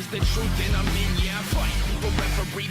is the truth, and I'm in, yeah, I fight for referee.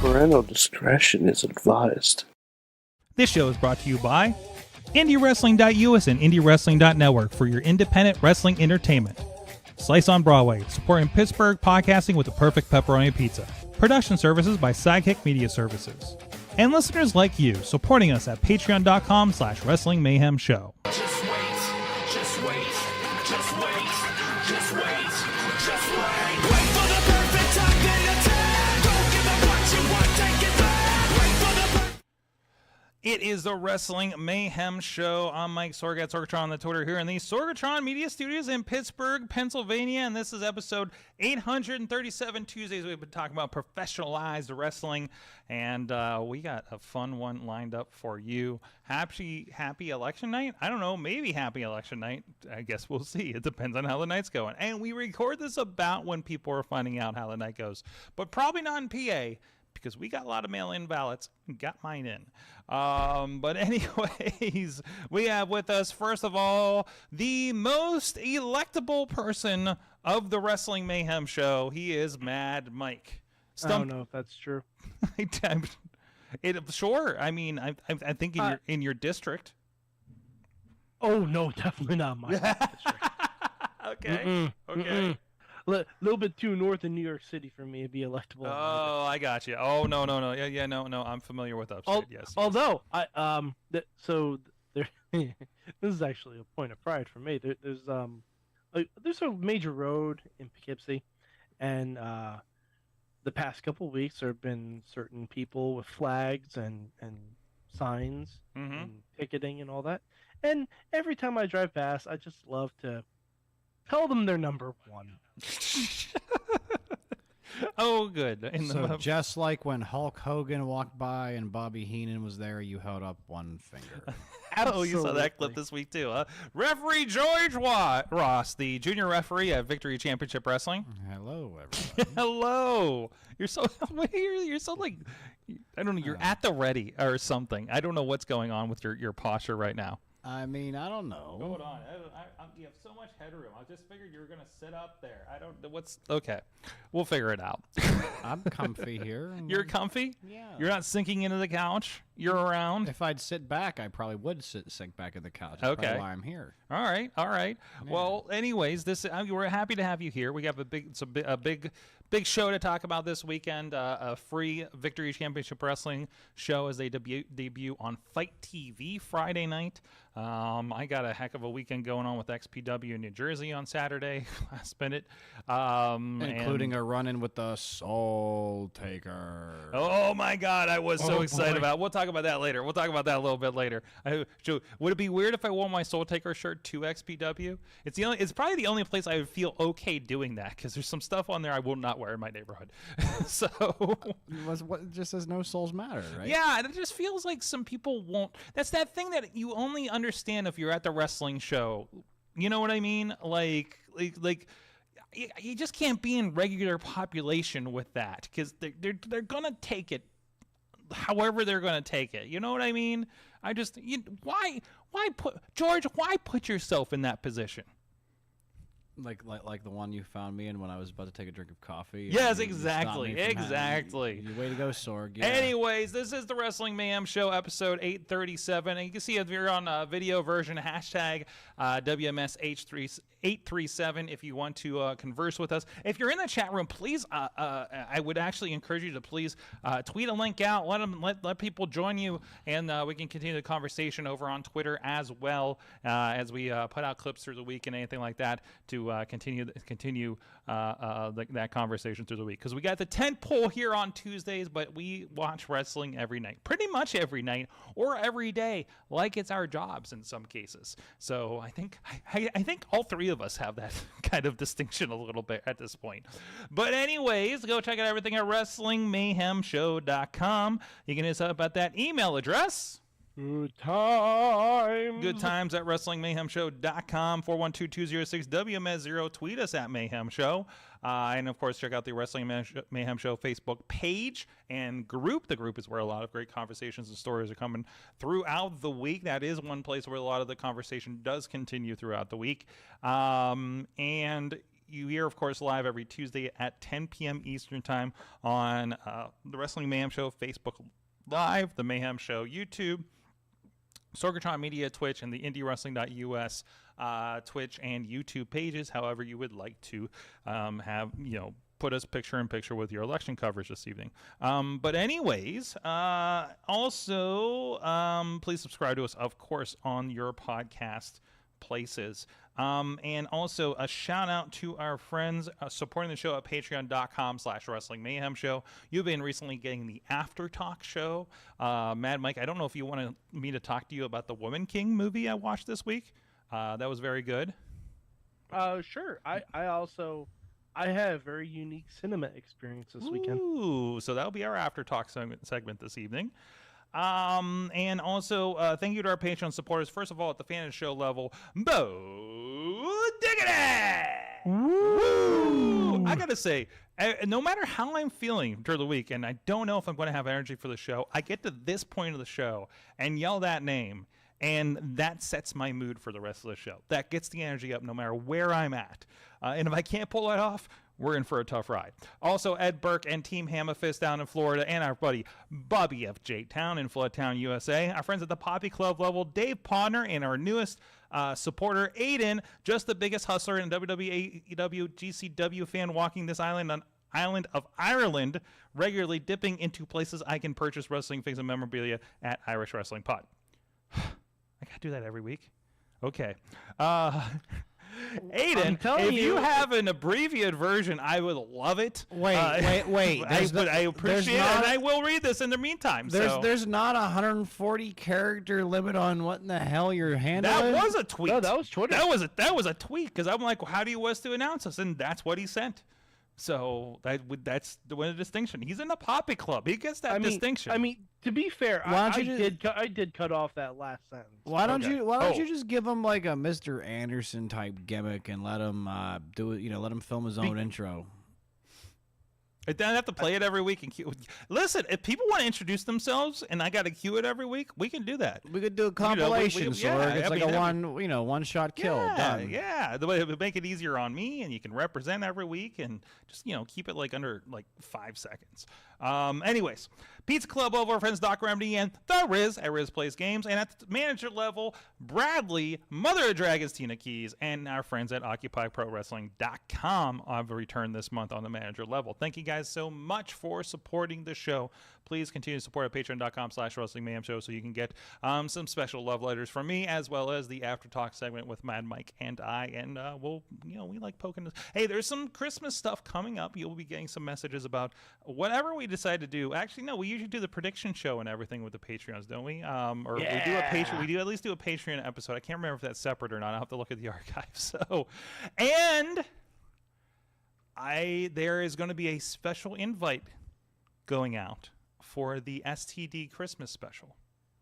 Parental discretion is advised. This show is brought to you by IndieWrestling.us and IndieWrestling.network for your independent wrestling entertainment. Slice on Broadway, supporting Pittsburgh podcasting with the perfect pepperoni pizza. Production services by Sidekick Media Services. And listeners like you, supporting us at patreon.com/Wrestling Mayhem Show. Just wait, just wait, just wait, just wait, just wait. Wait for the perfect time, then attack. Don't give up what you want, take it back. Wait for the It is the Wrestling Mayhem Show. I'm Mike Sorg at Sorgatron on the Twitter here in the Sorgatron Media Studios in Pittsburgh, Pennsylvania, and this is episode 837. Tuesdays we've been talking about professionalized wrestling, and we got a fun one lined up for you. Happy election night? I don't know, maybe happy election night. I guess we'll see. It depends on how the night's going. And we record this about when people are finding out how the night goes, but probably not in PA, because we got a lot of mail-in ballots. Got mine in. But anyways, we have with us, first of all, the most electable person of the Wrestling Mayhem Show. He is Mad Mike. I don't know if that's true. Sure. I mean, I think in your district. Oh, no, definitely not my district. Okay. Okay. A little bit too north in New York City for me to be electable. Oh, I got you. Oh, no. Yeah, no. I'm familiar with upstate. Yes. Although this is actually a point of pride for me. There's a major road in Poughkeepsie, and the past couple weeks there have been certain people with flags and signs and picketing and all that. And every time I drive past, I just love to tell them they're number one. Oh, good. Just like when Hulk Hogan walked by and Bobby Heenan was there, you held up one finger. Oh, you saw that clip this week too, huh? Referee George Ross, the junior referee at Victory Championship Wrestling. Hello, everybody. Hello. You're so like, I don't know. You're at the ready or something. I don't know what's going on with your posture right now. I mean, I don't know. Hold on. You have so much headroom. I just figured you were going to sit up there. I don't know what's... Okay. We'll figure it out. I'm comfy here. You're comfy? Yeah. You're not sinking into the couch? You're around? If I'd sit back, I probably would sink back at the couch. Okay. That's probably why I'm here. All right. Yeah. Well, anyways, we're happy to have you here. We have a big show to talk about this weekend. A free Victory Championship Wrestling show as they debut on Fite TV Friday night. I got a heck of a weekend going on with XPW in New Jersey on Saturday, last minute. Including a run-in with the Soul Taker. Oh, my God. I was so excited about it. We'll talk talk about that later. We'll talk about that a little bit later. So would it be weird if I wore my Soul Taker shirt to XPW? It's probably the only place I would feel okay doing that, because there's some stuff on there I will not wear in my neighborhood. So What just says no souls matter, right? yeah, and it just feels like some people won't. That's that thing that you only understand if you're at the wrestling show. You know what I mean? Like you just can't be in regular population with that, because they're gonna take it however they're gonna take it. You know what I mean? Why put yourself in that position? Like the one you found me in when I was about to take a drink of coffee. Yes, and you stopped me exactly. from way to go, Sorg. Yeah. Anyways, this is the Wrestling Mayhem Show, episode 837. And you can see if you're on a video version, hashtag WMSH837 if you want to converse with us. If you're in the chat room, please, I would actually encourage you to please tweet a link out. Let people join you, and we can continue the conversation over on Twitter as well, as we put out clips through the week and anything like that to continue that conversation through the week, because we got the tent pole here on Tuesdays, but we watch wrestling every night, pretty much every night or every day, like it's our jobs in some cases. So I think all three of us have that kind of distinction a little bit at this point. But anyways, go check out everything at WrestlingMayhemShow.com. You can hit us up at that email address. Good times. Good times at WrestlingMayhemShow.com, 412-206-WMS0. Tweet us at Mayhem Show. And, of course, check out the Wrestling Mayhem Show Facebook page and group. The group is where a lot of great conversations and stories are coming throughout the week. That is one place where a lot of the conversation does continue throughout the week. And you hear, of course, live every Tuesday at 10 p.m. Eastern Time on the Wrestling Mayhem Show Facebook Live, the Mayhem Show YouTube, Sorgatron Media Twitch, and the IndieWrestling.us Twitch and YouTube pages. However you would like to have, put us picture in picture with your election coverage this evening. But anyways, also please subscribe to us, of course, on your podcast places. And also a shout out to our friends supporting the show at patreon.com/Wrestling Mayhem Show. You've been recently getting the After Talk show. Mad Mike, I don't know if you want me to talk to you about the Woman King movie I watched this week. That was very good. Sure. I had a very unique cinema experience this weekend. Ooh, so that'll be our After Talk segment this evening. And also, thank you to our Patreon supporters. First of all, at the fan of the show level, Bo Diggity! Woo! I gotta say, no matter how I'm feeling during the week, and I don't know if I'm going to have energy for the show, I get to this point of the show and yell that name, and that sets my mood for the rest of the show. That gets the energy up no matter where I'm at. And if I can't pull that off, we're in for a tough ride. Also, Ed Burke and Team Hammerfist down in Florida, and our buddy Bobby F. J. Town in Floodtown, USA. Our friends at the Poppy Club level, Dave Podner, and our newest supporter, Aiden, just the biggest hustler and WWE GCW fan walking this island of Ireland, regularly dipping into places I can purchase wrestling things and memorabilia at Irish Wrestling Pod. I gotta do that every week. Okay. Aiden, if you have an abbreviated version, I would love it. Wait. I appreciate it, and I will read this in the meantime. There's not a 140 character limit on what in the hell you're handling. That was a tweet. No, that was Twitter. That was a tweet, because I'm like, well, how do you want us to announce this? And that's what he sent. So that's the one distinction. He's in the Poppy Club. He gets that distinction. I mean, to be fair, I did cut off that last sentence. Why don't you just give him like a Mr. Anderson type gimmick and let him do it? Let him film his own intro. I don't have to play it every week and cue. Listen, if people want to introduce themselves and I got to cue it every week, we can do that. We could do a compilation, it's like a one-shot kill. Done. Yeah. The way it would make it easier on me, and you can represent every week and just keep it like under 5 seconds. Anyways, Pizza Club over our friends Doc Remedy and The Riz at Riz Plays Games, and at the manager level, Bradley, Mother of Dragons, Tina Keys, and our friends at OccupyProWrestling.com have returned this month on the manager level. Thank you guys guys so much for supporting the show. Please continue to support at patreon.com/Wrestling Mayhem Show so you can get some special love letters from me, as well as the After Talk segment with Mad Mike and I. And we like poking this. Hey, there's some Christmas stuff coming up. You'll be getting some messages about whatever we decide to do. Actually, no, we usually do the prediction show and everything with the Patreons, don't we? Or we do a Patreon. We do at least do a Patreon episode. I can't remember if that's separate or not. I'll have to look at the archive. So, and there is going to be a special invite going out for the STD Christmas special.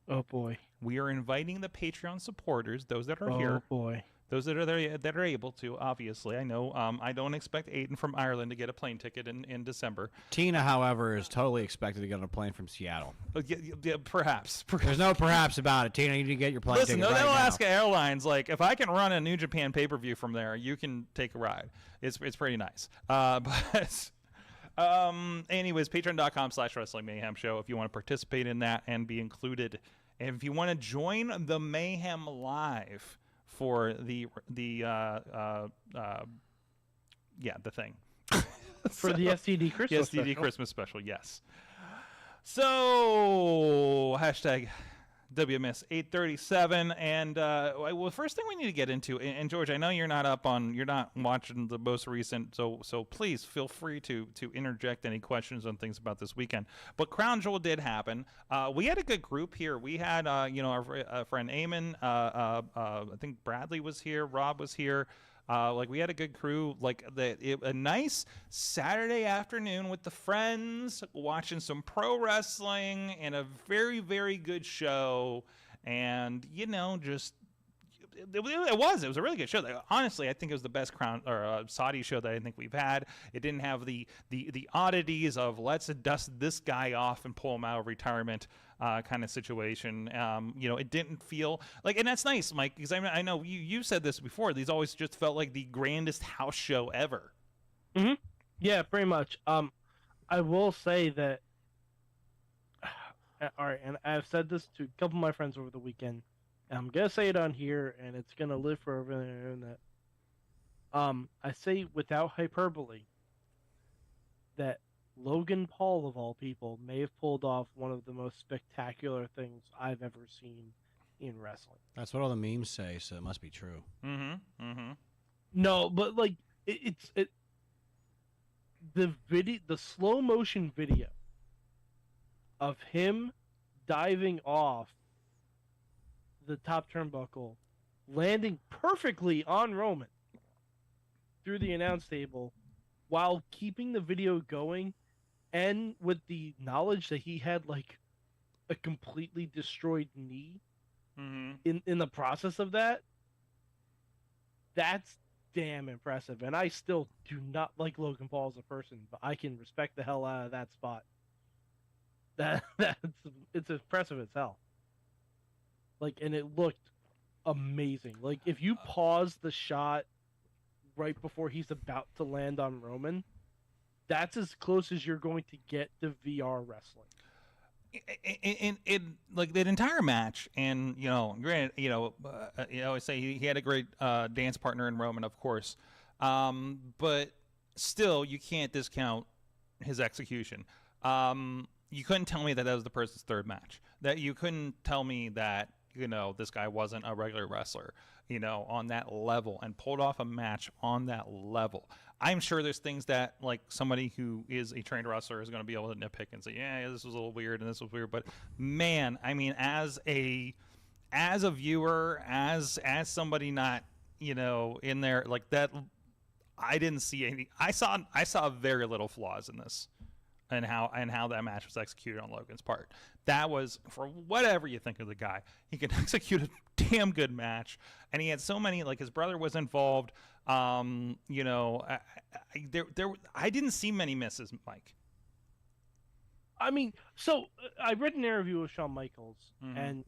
Oh boy. We are inviting the Patreon supporters, those that are here. Oh boy. Those that are there, that are able to, obviously. I know I don't expect Aiden from Ireland to get a plane ticket in December. Tina, however, is totally expected to get on a plane from Seattle. Yeah, perhaps. There's no perhaps about it. Tina, you need to get your plane Listen, ticket right they'll now. Alaska Airlines, like, if I can run a New Japan pay-per-view from there, you can take a ride. It's pretty nice. Anyways, patreon.com/Wrestling Mayhem Show if you want to participate in that and be included. And if you want to join the Mayhem live for the thing. For the STD Christmas STD special. Christmas special, yes. So, hashtag WMS 837, and well, first thing we need to get into, and George, I know you're not watching the most recent, so please feel free to interject any questions on things about this weekend. But Crown Jewel did happen. We had a good group here. We had our friend Eamon. I think Bradley was here. Rob was here. We had a good crew, a nice Saturday afternoon with the friends, watching some pro wrestling and a very, very good show. And, it was a really good show. Honestly, I think it was the best Saudi show that I think we've had. It didn't have the oddities of let's dust this guy off and pull him out of retirement kind of situation. It didn't feel like, and that's nice, Mike, because I know you said this before. These always just felt like the grandest house show ever. Mm-hmm. Yeah, pretty much. I will say that. All right, and I've said this to a couple of my friends over the weekend. And I'm gonna say it on here, and it's gonna live forever on the internet. I say without hyperbole that Logan Paul, of all people, may have pulled off one of the most spectacular things I've ever seen in wrestling. That's what all the memes say, so it must be true. Mm-hmm. Mm-hmm. No, but the slow motion video of him diving off the top turnbuckle, landing perfectly on Roman through the announce table while keeping the video going, and with the knowledge that he had a completely destroyed knee in the process of that's damn impressive. And I still do not like Logan Paul as a person, but I can respect the hell out of that spot. It's impressive as hell. And it looked amazing. If you pause the shot right before he's about to land on Roman, that's as close as you're going to get to VR wrestling. In that entire match, and granted, I always say he had a great dance partner in Roman, of course, but still, you can't discount his execution. You couldn't tell me that was the person's third match. That you couldn't tell me that this guy wasn't a regular wrestler, on that level, and pulled off a match on that level. I'm sure there's things that somebody who is a trained wrestler is going to be able to nitpick and say, yeah, this was a little weird and this was weird. But man, I mean, as a viewer, as somebody not, in there like that, I didn't see any. I saw very little flaws in this. And how that match was executed on Logan's part. That was, for whatever you think of the guy, he can execute a damn good match. And he had so many, his brother was involved. I didn't see many misses, Mike. I mean, so I read an interview with Shawn Michaels, and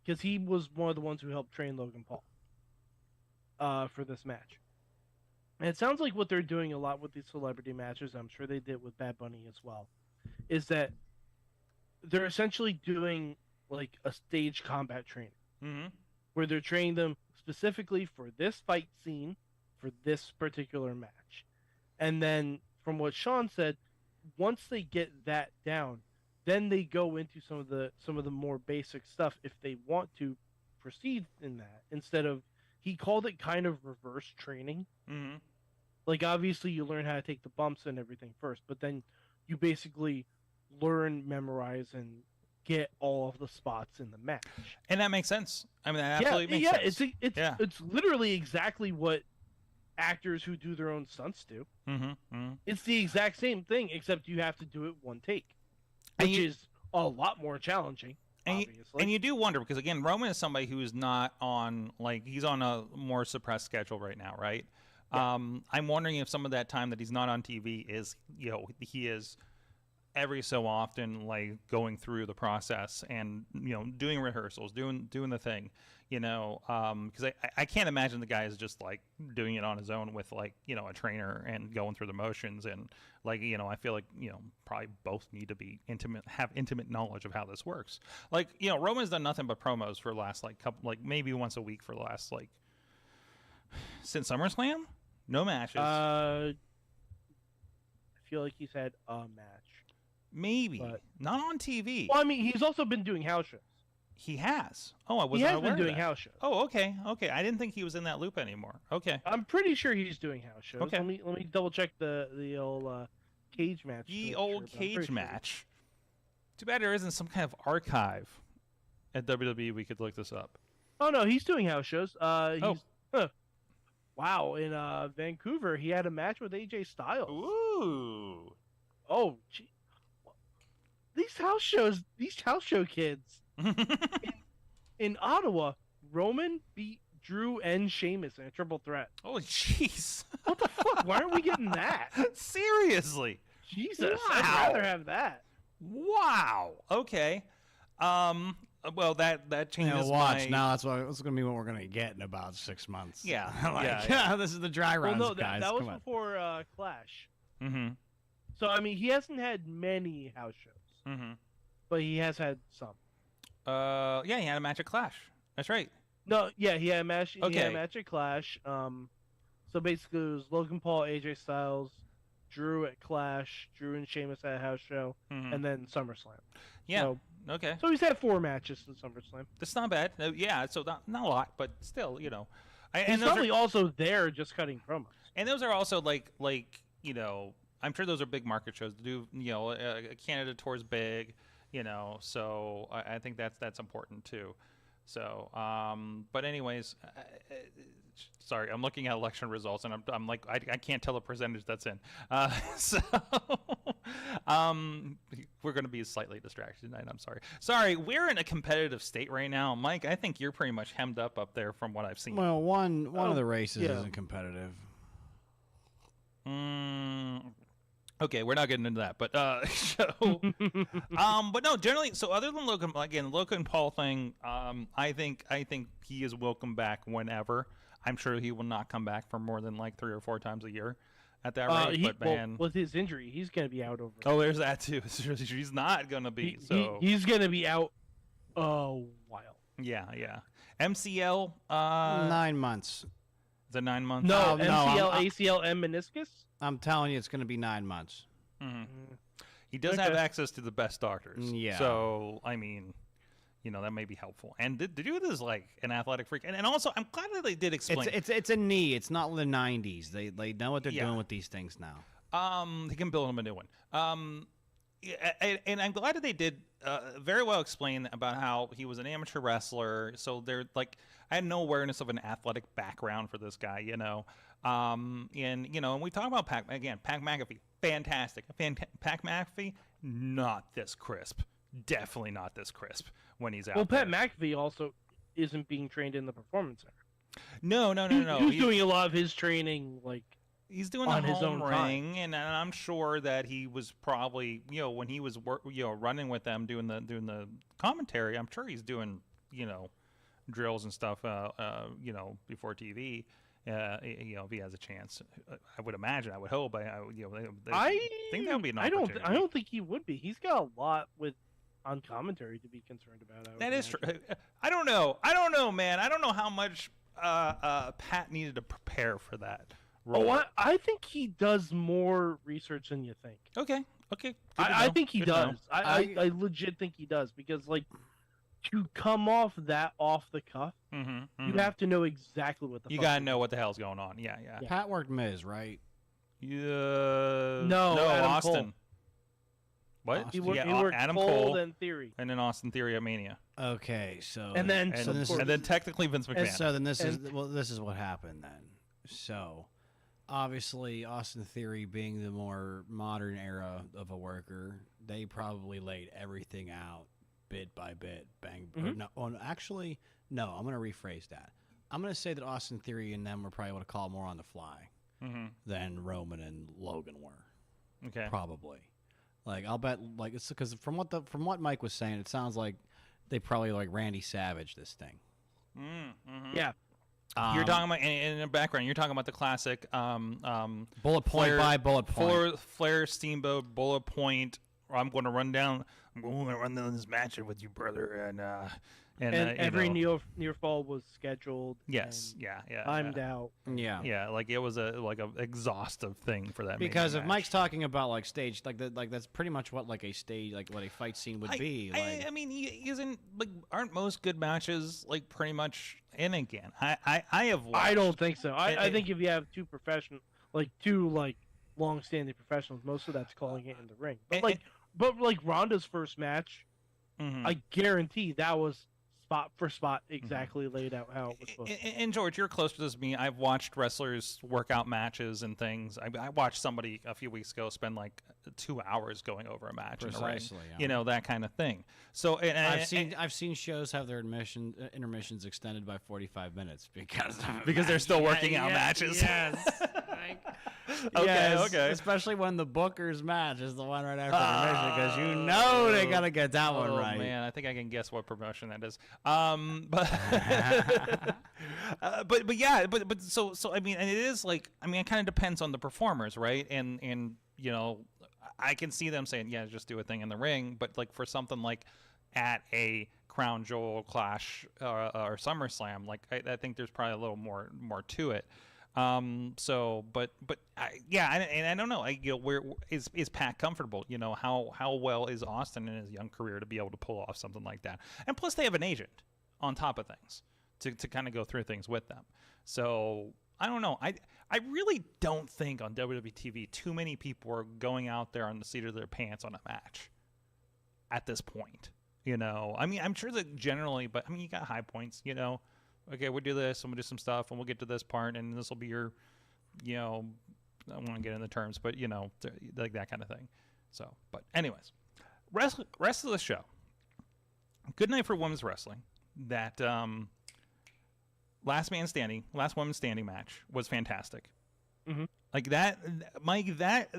because he was one of the ones who helped train Logan Paul for this match. And it sounds like what they're doing a lot with these celebrity matches, I'm sure they did with Bad Bunny as well, is that they're essentially doing a stage combat training, where they're training them specifically for this fight scene, for this particular match. And then, from what Sean said, once they get that down, then they go into some of the more basic stuff if they want to proceed in that, instead of, he called it kind of reverse training. Mm-hmm. Like, obviously you learn how to take the bumps and everything first, but then you basically learn, memorize, and get all of the spots in the match. And that makes sense. I mean, that absolutely makes sense. It's literally exactly what actors who do their own stunts do. Mm-hmm. It's the exact same thing, except you have to do it one take, And which is a lot more challenging. Obviously. And you do wonder, because again, Roman is somebody who is not on, like, he's on a more suppressed schedule right now, right? Yeah. I'm wondering if some of that time that he's not on TV is, you know, he is every so often, like, going through the process and, you know, doing rehearsals, doing the thing, you know, because I can't imagine the guy is just, like, doing it on his own with, like, you know, a trainer and going through the motions. And, like, you know, I feel like, you know, probably both need to be have intimate knowledge of how this works. Like, you know, Roman's done nothing but promos for the last, like, maybe once a week for the last, like, since SummerSlam. No matches. I feel like he's had a match. Maybe. But not on TV. Well, I mean, he's also been doing house shows. He has. Oh, I wasn't aware of that. He has been doing house shows. Oh, okay. Okay. I didn't think he was in that loop anymore. Okay. I'm pretty sure he's doing house shows. Okay. Let me double check the old cage match. The old cage match. Too bad there isn't some kind of archive at WWE we could look this up. Oh, no, he's doing house shows. Wow, in Vancouver, he had a match with AJ Styles. Ooh. Oh, gee. These house show kids. in Ottawa, Roman beat Drew and Sheamus in a triple threat. Oh, jeez. What the fuck? Why aren't we getting that? Seriously. Jesus, Wow. I'd rather have that. Wow. Okay. Well, that changes watch. Now that's going to be what we're going to get in about 6 months. Yeah. Yeah. This is the dry runs, Well, no, guys. that was Come on. before Clash. Mm-hmm. So, I mean, he hasn't had many house shows. Mm-hmm. But he has had some. Yeah, he had a match at Clash. That's right. No, yeah, he had a match. Okay. He had a match at Clash. So basically, it was Logan Paul, AJ Styles, Drew at Clash, Drew and Sheamus at a house show, and then SummerSlam. Yeah. So, okay. So he's had 4 matches in SummerSlam. That's not bad. Yeah. So not a lot, but still, you know. He's probably also there just cutting promos. And those are also like you know, I'm sure those are big market shows to do. You know, Canada tour's big. You know, so I think that's important too. So, but anyways, sorry, I'm looking at election results, and I'm like, I can't tell the percentage that's in. So, we're going to be slightly distracted tonight. I'm sorry. Sorry, we're in a competitive state right now, Mike. I think you're pretty much hemmed up there from what I've seen. Well, one of the races isn't competitive. Okay, we're not getting into that, but but no, generally. So other than Logan, again, the Logan Paul thing, I think he is welcome back whenever. I'm sure he will not come back for more than like 3 or 4 times a year at that rate. But man, with his injury, he's going to be out over. Oh, there's that too. He's not going to be. He's going to be out a while. Yeah. MCL. 9 months. Is it 9 months? No, no, MCL, ACL, and meniscus. I'm telling you, it's going to be 9 months. Mm-hmm. He does have access to the best doctors. Yeah. So, I mean, you know, that may be helpful. And the dude is like an athletic freak. And also, I'm glad that they did explain. It's a knee. It's not the 90s. They know what they're doing with these things now. He can build him a new one. And I'm glad that they did very well explain about how he was an amateur wrestler. So they're like, I had no awareness of an athletic background for this guy, you know. And you know, and we talk about Pat McAfee, fantastic. Pat McAfee, not this crisp. Definitely not this crisp when he's out. Well, Pat McAfee also isn't being trained in the Performance Center. No. He's doing a lot of his training, like he's doing on the his home own ring, time. and I'm sure that he was probably, you know, when he was running with them, doing the commentary. I'm sure he's doing, you know, drills and stuff, you know, before TV. You know, if he has a chance, I would imagine. I would hope. I think that would be an opportunity. I don't think he would be. He's got a lot on commentary to be concerned about. That is true. I don't know, man. I don't know how much Pat needed to prepare for that role. Oh, I think he does more research than you think. Okay. Okay. Good to I know. think he Good to know. does. I legit think he does because like to come off the cuff, you have to know exactly what the You fuck gotta you're know doing. what the hell's going on. Yeah. Pat worked Miz, right? Yeah. No, Adam Austin. Cole. What? He worked, yeah, he worked Adam Cole Cole and Theory, and then Austin Theory at Mania. Okay, so and then And, so of course- and then technically Vince and McMahon. so then this is what happened then. So obviously Austin Theory being the more modern era of a worker, they probably laid everything out bit by bit, bang. Or no, actually, no. I'm gonna rephrase that. I'm gonna say that Austin Theory and them were probably what I call more on the fly than Roman and Logan were. Okay. Probably. Like I'll bet, like it's because from what Mike was saying, it sounds like they probably like Randy Savage this thing. yeah. You're talking about in the background. You're talking about the classic Bullet point by bullet point. Flair Steamboat bullet point. I'm going to run down this match with you, brother, and every you know, near fall was scheduled. yes, and yeah, timed out. yeah. Like it was a exhausting thing for that. Because Mania if match. Mike's talking about like stage, like that's pretty much what like a stage, like what a fight scene would be. Like I mean, isn't like aren't most good matches like pretty much in again? I have watched. I don't think so. I think if you have two long-standing professionals, most of that's calling it in the ring. But like Ronda's first match, I guarantee that was spot for spot exactly laid out how it was supposed to. And George, you're closer to this than me. I've watched wrestlers work out matches and things. I watched somebody a few weeks ago spend like 2 hours going over a match in the ring. Precisely, yeah. You know, that kind of thing. So I've seen shows have their intermissions extended by 45 minutes because they're still working out matches. Yes. Okay. Especially when the Booker's match is the one right after intermission, because you know they gotta get that one right. Oh man, I think I can guess what promotion that is. But so I mean, and it is like, I mean, it kind of depends on the performers, right? And you know, I can see them saying, yeah, just do a thing in the ring, but like for something like at a Crown Jewel Clash or SummerSlam, like I think there's probably a little more to it. But I don't know. Where is Pat comfortable? You know, how well is Austin in his young career to be able to pull off something like that? And plus, they have an agent on top of things to kind of go through things with them. So I don't know. I really don't think on WWE TV too many people are going out there on the seat of their pants on a match at this point. You know, I mean, I'm sure that generally, but I mean, you got high points. You know. Okay, we'll do this, and we'll do some stuff, and we'll get to this part, and this will be your, you know, I don't want to get into the terms, but, you know, like that kind of thing. So, but anyways, rest of the show. Good night for women's wrestling. That last women's standing match was fantastic. Like that, Mike, that.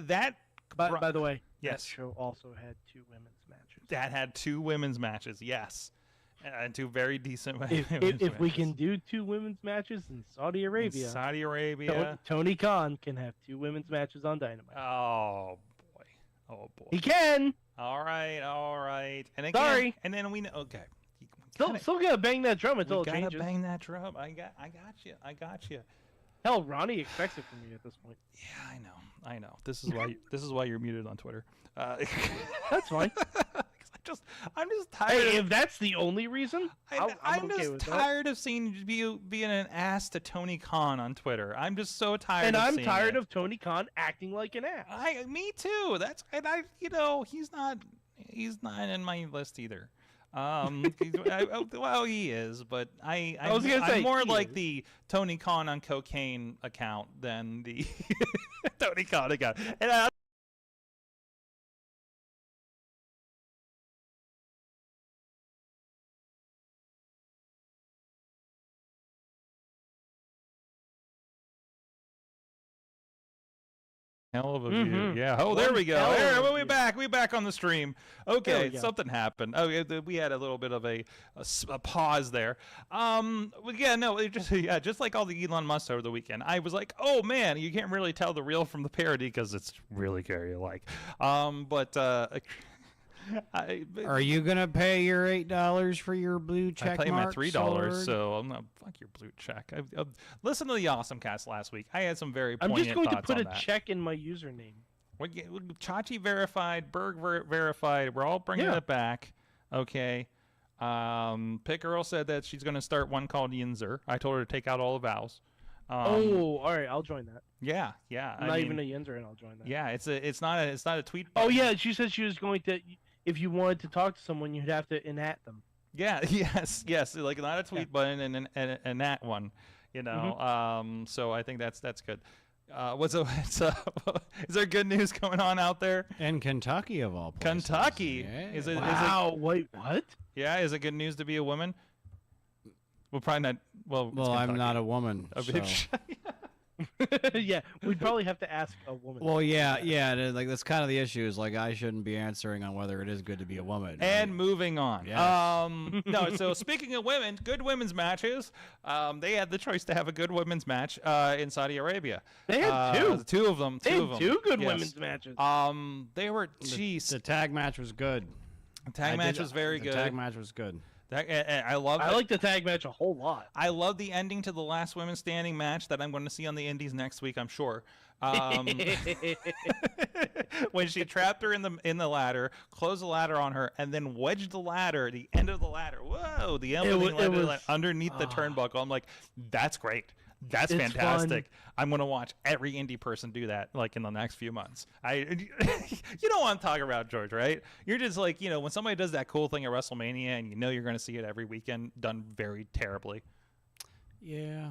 By the way, yes. that show also had 2 women's matches. That had 2 women's matches, yes. And 2 very decent If we can do 2 women's matches in Saudi Arabia, Tony Khan can have 2 women's matches on Dynamite. Oh boy. He can. All right. And again, Sorry. And then we know. Okay. Still gotta bang that drum until it gotta changes. bang that drum. I got you. Hell, Ronnie expects it from me at this point. Yeah, I know. This is why you're muted on Twitter. That's fine. I'm just tired. Hey, if that's the only reason, I'm okay just with tired of seeing you being an ass to Tony Khan on Twitter. I'm just so tired. And I'm seeing tired it. of Tony Khan acting like an ass. Me too. He's not in my list either. Well, he is, but I'm more like the Tony Khan on cocaine account than the Tony Khan account. And hell of a view. Yeah. Oh, there we go. We're back. We're back on the stream. Okay, something happened. Oh, we had a little bit of a pause there. Yeah, no, just like all the Elon Musk over the weekend. I was like, oh man, you can't really tell the real from the parody because it's really Carrie-alike. Are you gonna pay your $8 for your blue check? I pay my $3, sword? so I'm not. Fuck your blue check. Listen to the Awesome Cast last week. I had some very I'm poignant just going to thoughts put on a that. check in my username. Chachi verified, Berg verified. We're all bringing it back. Okay. Pick Girl said that she's going to start one called Yinzer. I told her to take out all the vowels. All right, I'll join that. Yeah. I'm not even a Yinzer, and I'll join that. Yeah, it's not a tweet. Oh button. yeah, she said she was going to. If you wanted to talk to someone, you'd have to enact them. Yeah. Yes. Like not a tweet button and that one. You know. So I think that's good. Is there good news going on out there? In Kentucky, of all places. Kentucky. Yeah. Is it? Wow. Wait, what? Yeah. Is it good news to be a woman? Well, probably not. Well, Well, I'm not a woman. A so. big Yeah, we'd probably have to ask a woman. Well, yeah. Like that's kind of the issue. Is like I shouldn't be answering on whether it is good to be a woman. And right? moving on. Yes. No. So speaking of women, good women's matches. They had the choice to have a good women's match in Saudi Arabia. They had two. Two of them. They had two good Yes. women's matches. They were. Jeez. The tag match was good. The tag match was very good. The tag match was good. I love. I like the tag match a whole lot. I love the ending to the last women's standing match that I'm going to see on the Indies next week. I'm sure. When she trapped her in the ladder, closed the ladder on her, and then wedged the ladder, the end of the ladder. Whoa, the end of the ladder like, underneath the turnbuckle. I'm like, that's great. That's It's fantastic. fun. I'm going to watch every indie person do that like in the next few months. You know what I'm talking about, George, right? You're just like, when somebody does that cool thing at WrestleMania and you're going to see it every weekend done very terribly. Yeah.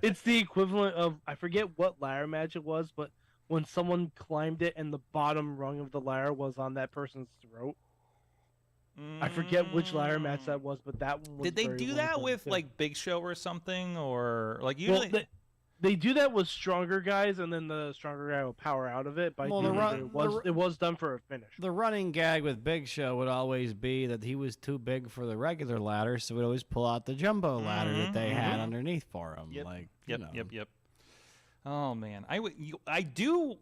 It's the equivalent of, I forget what ladder match it was, but when someone climbed it and the bottom rung of the ladder was on that person's throat. I forget which ladder match that was, but that one was Did they very do that wonderful with too. like Big Show or something, or like usually? Well, they do that with stronger guys, and then the stronger guy will power out of it. But Well, it was done for a finish. The running gag with Big Show would always be that he was too big for the regular ladder, so we'd always pull out the jumbo ladder that they had underneath for him. Yep. Like, Yep. Oh man, I do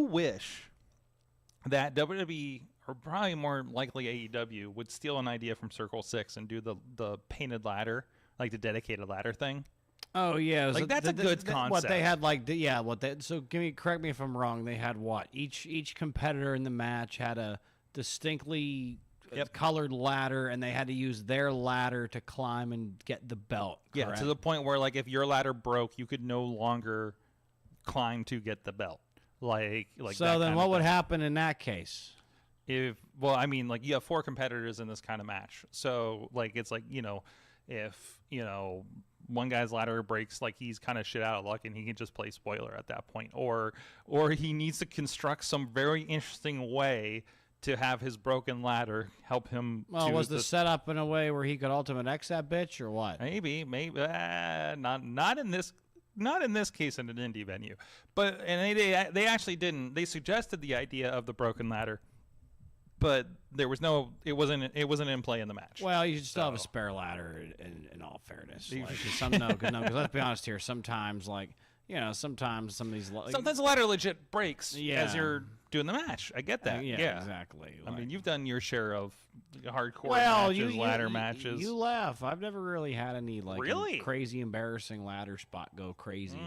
wish that WWE, or probably more likely AEW, would steal an idea from Circle 6 and do the painted ladder, like the dedicated ladder thing. Oh yeah, Like, that's a good What concept. they had, so correct me if I'm wrong. They had what? Each competitor in the match had a distinctly colored ladder, and they had to use their ladder to climb and get the belt. Yeah, correct? to the point where like if your ladder broke, you could no longer climb to get the belt. Like So that then, kind what of would thing. happen in that case? Like you have 4 competitors in this kind of match, so like it's like if one guy's ladder breaks, like he's kind of shit out of luck and he can just play spoiler at that point, or he needs to construct some very interesting way to have his broken ladder help him. Well, to was the setup in a way where he could Ultimate X that bitch, or what? maybe not in this. Not in this case in an indie venue, but they actually didn't. They suggested the idea of the broken ladder, but there was no. It wasn't in play in the match. Well, you should still have a spare ladder. In all fairness, because let's be honest here. Sometimes, sometimes some of these. Sometimes the ladder legit breaks Yeah. as you're doing the match. I get that. yeah, exactly. I mean, you've done your share of hardcore matches, ladder matches. You laugh. I've never really had any Really? crazy embarrassing ladder spot go crazy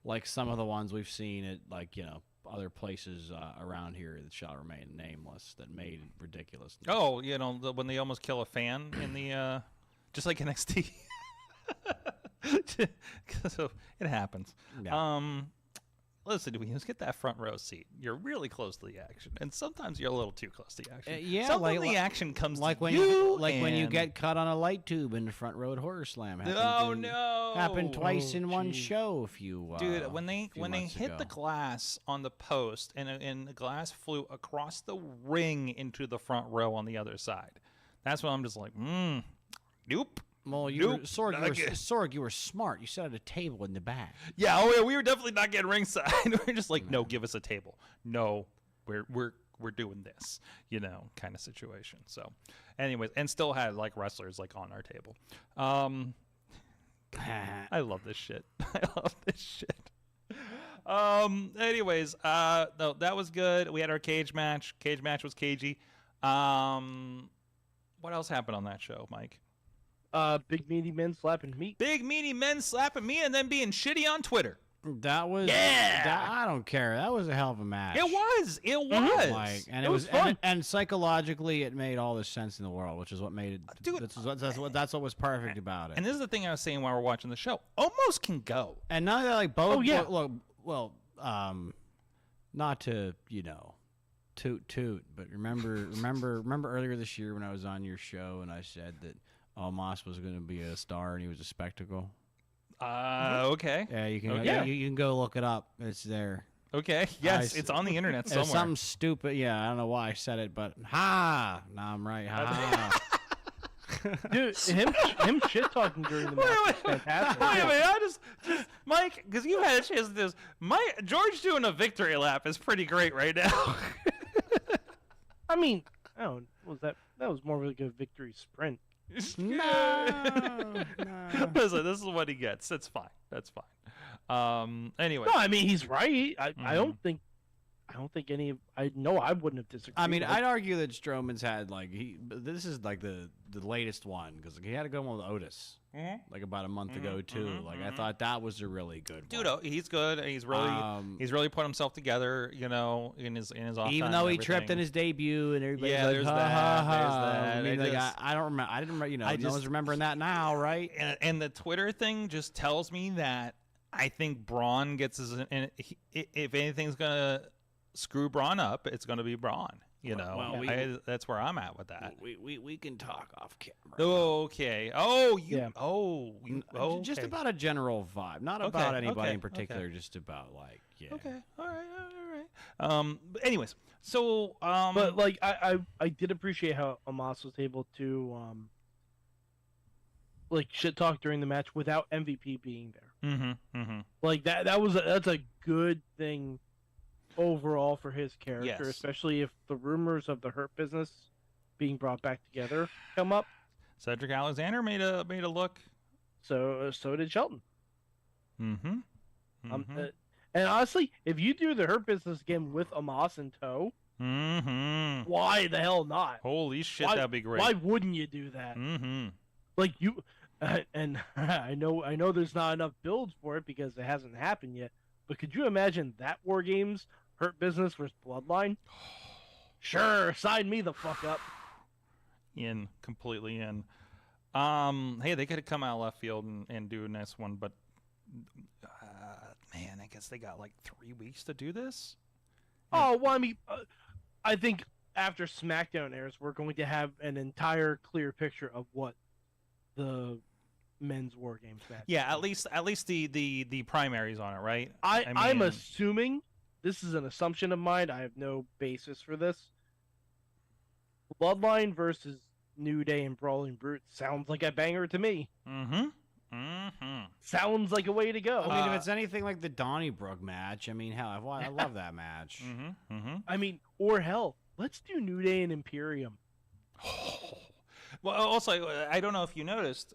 like some of the ones we've seen at other places around here that shall remain nameless that made ridiculous. Oh, when they almost kill a fan in the just like NXT. So it happens. Yeah. Listen, let's get that front row seat. You're really close to the action, and sometimes you're a little too close to the action. Sometimes the action comes like to when you, when you and- get cut on a light tube in the front row at Horror Slam. No. Happened twice in one gee. show. A few Dude, when they months hit ago. the glass on the post and the glass flew across the ring into the front row on the other side, that's when I'm just like, nope. Well, Nope, Sorg, not again. Sorg, you were smart. You sat at a table in the back. Yeah, we were definitely not getting ringside. We're just like, no, give us a table. No, we're doing this, kind of situation. So, anyways, and still had like wrestlers like on our table. I love this shit. Anyways, no, that was good. We had our cage match. Cage match was cagey. What else happened on that show, Mike? Big meaty men slapping meat. Big meaty men slapping me and then being shitty on Twitter. That was I don't care. That was a hell of a match. It was. It was. Like, and it was was fun. and psychologically, it made all the sense in the world, which is what made it. Dude. That's what was perfect about it. And this is the thing I was saying while we're watching the show. Almost can go. And now that like both. Oh, yeah. Well, not to toot, but remember earlier this year when I was on your show and I said that Omos was going to be a star and he was a spectacle. Okay. Yeah, you can. Okay. You can go look it up. It's there. Okay. Yes, it's on the internet It's somewhere. something stupid. Yeah, I don't know why I said it, but now I'm right. Dude, him shit talking during the match was fantastic. Wait a minute, I just Mike, because you had a chance to do this. George doing a victory lap is pretty great right now. I mean, that was more of like a victory sprint. No. Listen, this is what he gets. That's fine. That's fine. Anyway. No, I mean he's right. I don't think any. I wouldn't have disagreed. I mean, with I'd argue that Strowman's had this is like the latest one because he had a good one with Otis like about a month ago too. I thought that was a really good Dude, one. he's good. He's really put himself together, in his off Even time though and he tripped in everything. his debut and everybody's Yeah, like, there's ha, that, ha, ha. there's that. I mean, I I don't remember. I didn't remember. I no one's remembering that now, right? And the Twitter thing just tells me that I think Braun gets if anything's gonna screw Braun up, it's gonna be Braun. That's where I'm at with that. We can talk off camera. Okay. Just about a general vibe, not about anybody in particular. Just about Okay. All right. But anyways, so but like I did appreciate how Omos was able to like shit talk during the match without MVP being there. Like that's a good thing overall for his character, Yes. especially if the rumors of the Hurt Business being brought back together come up. Cedric Alexander made a look. So did Shelton. And And honestly, if you do the Hurt Business again with Omos in tow, why the hell not? Holy shit, Why- that'd be great. Why wouldn't you do that? Like you, and I know there's not enough builds for it because it hasn't happened yet. But could you imagine that War Games Hurt Business versus Bloodline? Sure, sign me the fuck up. Completely in. Hey, they could have come out left field and do a nice one, but man, I guess they got like 3 weeks to do this. Oh well, I mean, I think after SmackDown airs, we're going to have an entire clear picture of what the men's War Games match. Yeah, at least the primaries on it, right? I'm assuming, this is an assumption of mine, I have no basis for this. Bloodline versus New Day and Brawling Brute sounds like a banger to me. Sounds like a way to go. I mean, if it's anything like the Donnybrook match, I mean, hell, I love that match. I mean, or hell, let's do New Day and Imperium. Well, also, I don't know if you noticed.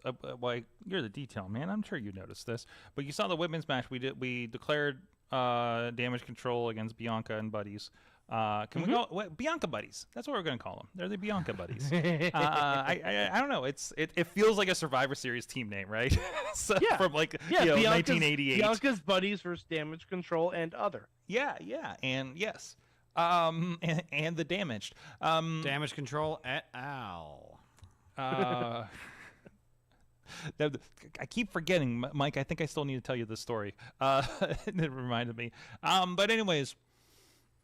You're the detail man. I'm sure you noticed this, but you saw the women's match. We declared Damage Control against Bianca and Buddies. Can we go Bianca Buddies? That's what we're gonna call them. They're the Bianca Buddies. I don't know. It feels like a Survivor Series team name, right? From Bianca's, 1988. Bianca's Buddies versus Damage Control and other. Yeah, and yes, and the Damaged. Damage Control et al. I keep forgetting, Mike. I think I still need to tell you this story. It reminded me. But anyways,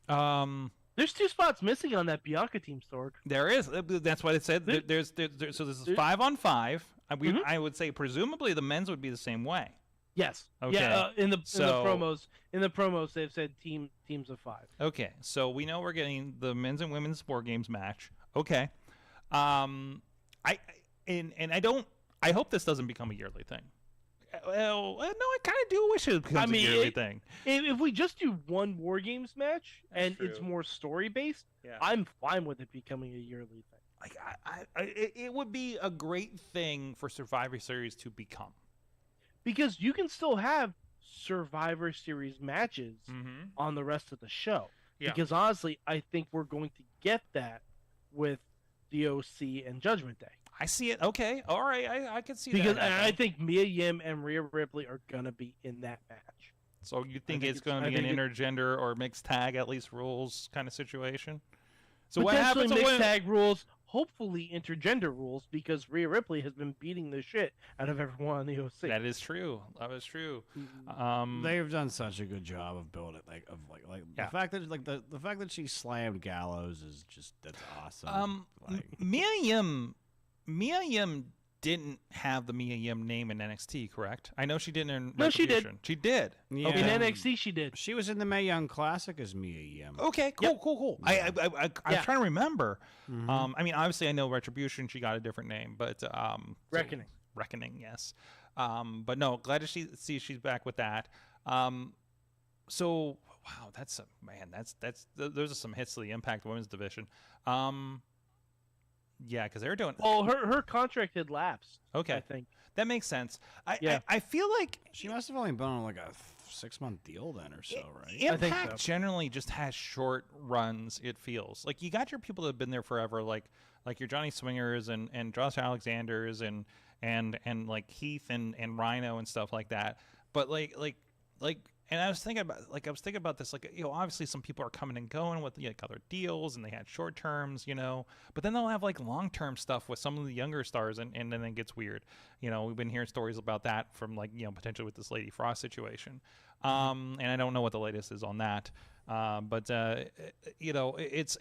there's 2 spots missing on that Bianca team, Sorg. there is. That's what it said. So this is 5-on-5. I would say presumably the men's would be the same way. Yes. Okay. Yeah. In the promos, they've said teams of 5. Okay. So we know we're getting the men's and women's War Games match. Okay. I hope this doesn't become a yearly thing. Well, no, I kind of do wish it becomes a yearly thing. If we just do one War Games match and true. it's more story based, Yeah. I'm fine with it becoming a yearly thing. It would be a great thing for Survivor Series to become. Because you can still have Survivor Series matches on the rest of the show. Yeah. Because honestly, I think we're going to get that with the OC and Judgment Day. I see it. Okay. All right. I can see Because that. I think Mia Yim and Rhea Ripley are going to be in that match. So you think think it's going to I be an think intergender or mixed tag at least rules kind of situation? So what Potentially happens mixed when tag rules, hopefully intergender rules, because Rhea Ripley has been beating the shit out of everyone on the OC. that is true. That is true. They've done such a good job of building Yeah. the fact that the fact that she slammed Gallows is just that's awesome. Mia Yim didn't have the Mia Yim name in NXT, correct? I know she didn't in No, she did. Retribution. She did. Yeah. In NXT, she did. She was in the Mae Young Classic as Mia Yim. Okay, cool. I'm trying to remember. Mhm. I mean, obviously, I know Retribution. She got a different name, but Reckoning. Reckoning, yes. But no, glad to see she's back with that. So wow, that's those are some hits to the Impact Women's Division. Yeah, because they're doing. Well, her contract had lapsed. Okay. I think. That makes sense. Yeah. I feel like She must have only been on like a 6-month deal then or so, right? I think Impact so. generally just has short runs. It feels like you got your people that have been there forever, like your Johnny Swingers and Josh Alexanders and like Heath and Rhino and stuff like that. But like. And I was thinking about this, like, you know, obviously some people are coming and going with like other deals and they had short terms, you know, but then they'll have like long-term stuff with some of the younger stars and then it gets weird. You know, we've been hearing stories about that from like, you know, potentially with this Lady Frost situation. And I don't know what the latest is on that. But you know, it's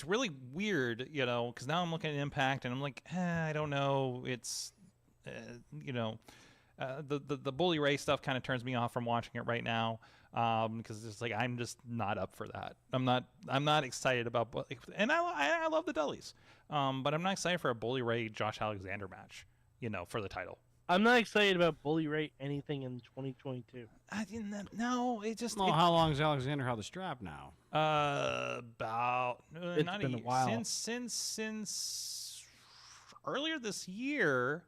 really weird, you know, because now I'm looking at Impact and I'm like, I don't know. It's, you know, the Bully Ray stuff kind of turns me off from watching it right now, because it's like I'm just not up for that. I'm not excited about, and I love the Dudleys, but I'm not excited for a Bully Ray Josh Alexander match, you know, for the title. I'm not excited about Bully Ray anything in 2022. I didn't. No, it just. Well, how long has Alexander held the strap now? About It's not been a while. since earlier this year.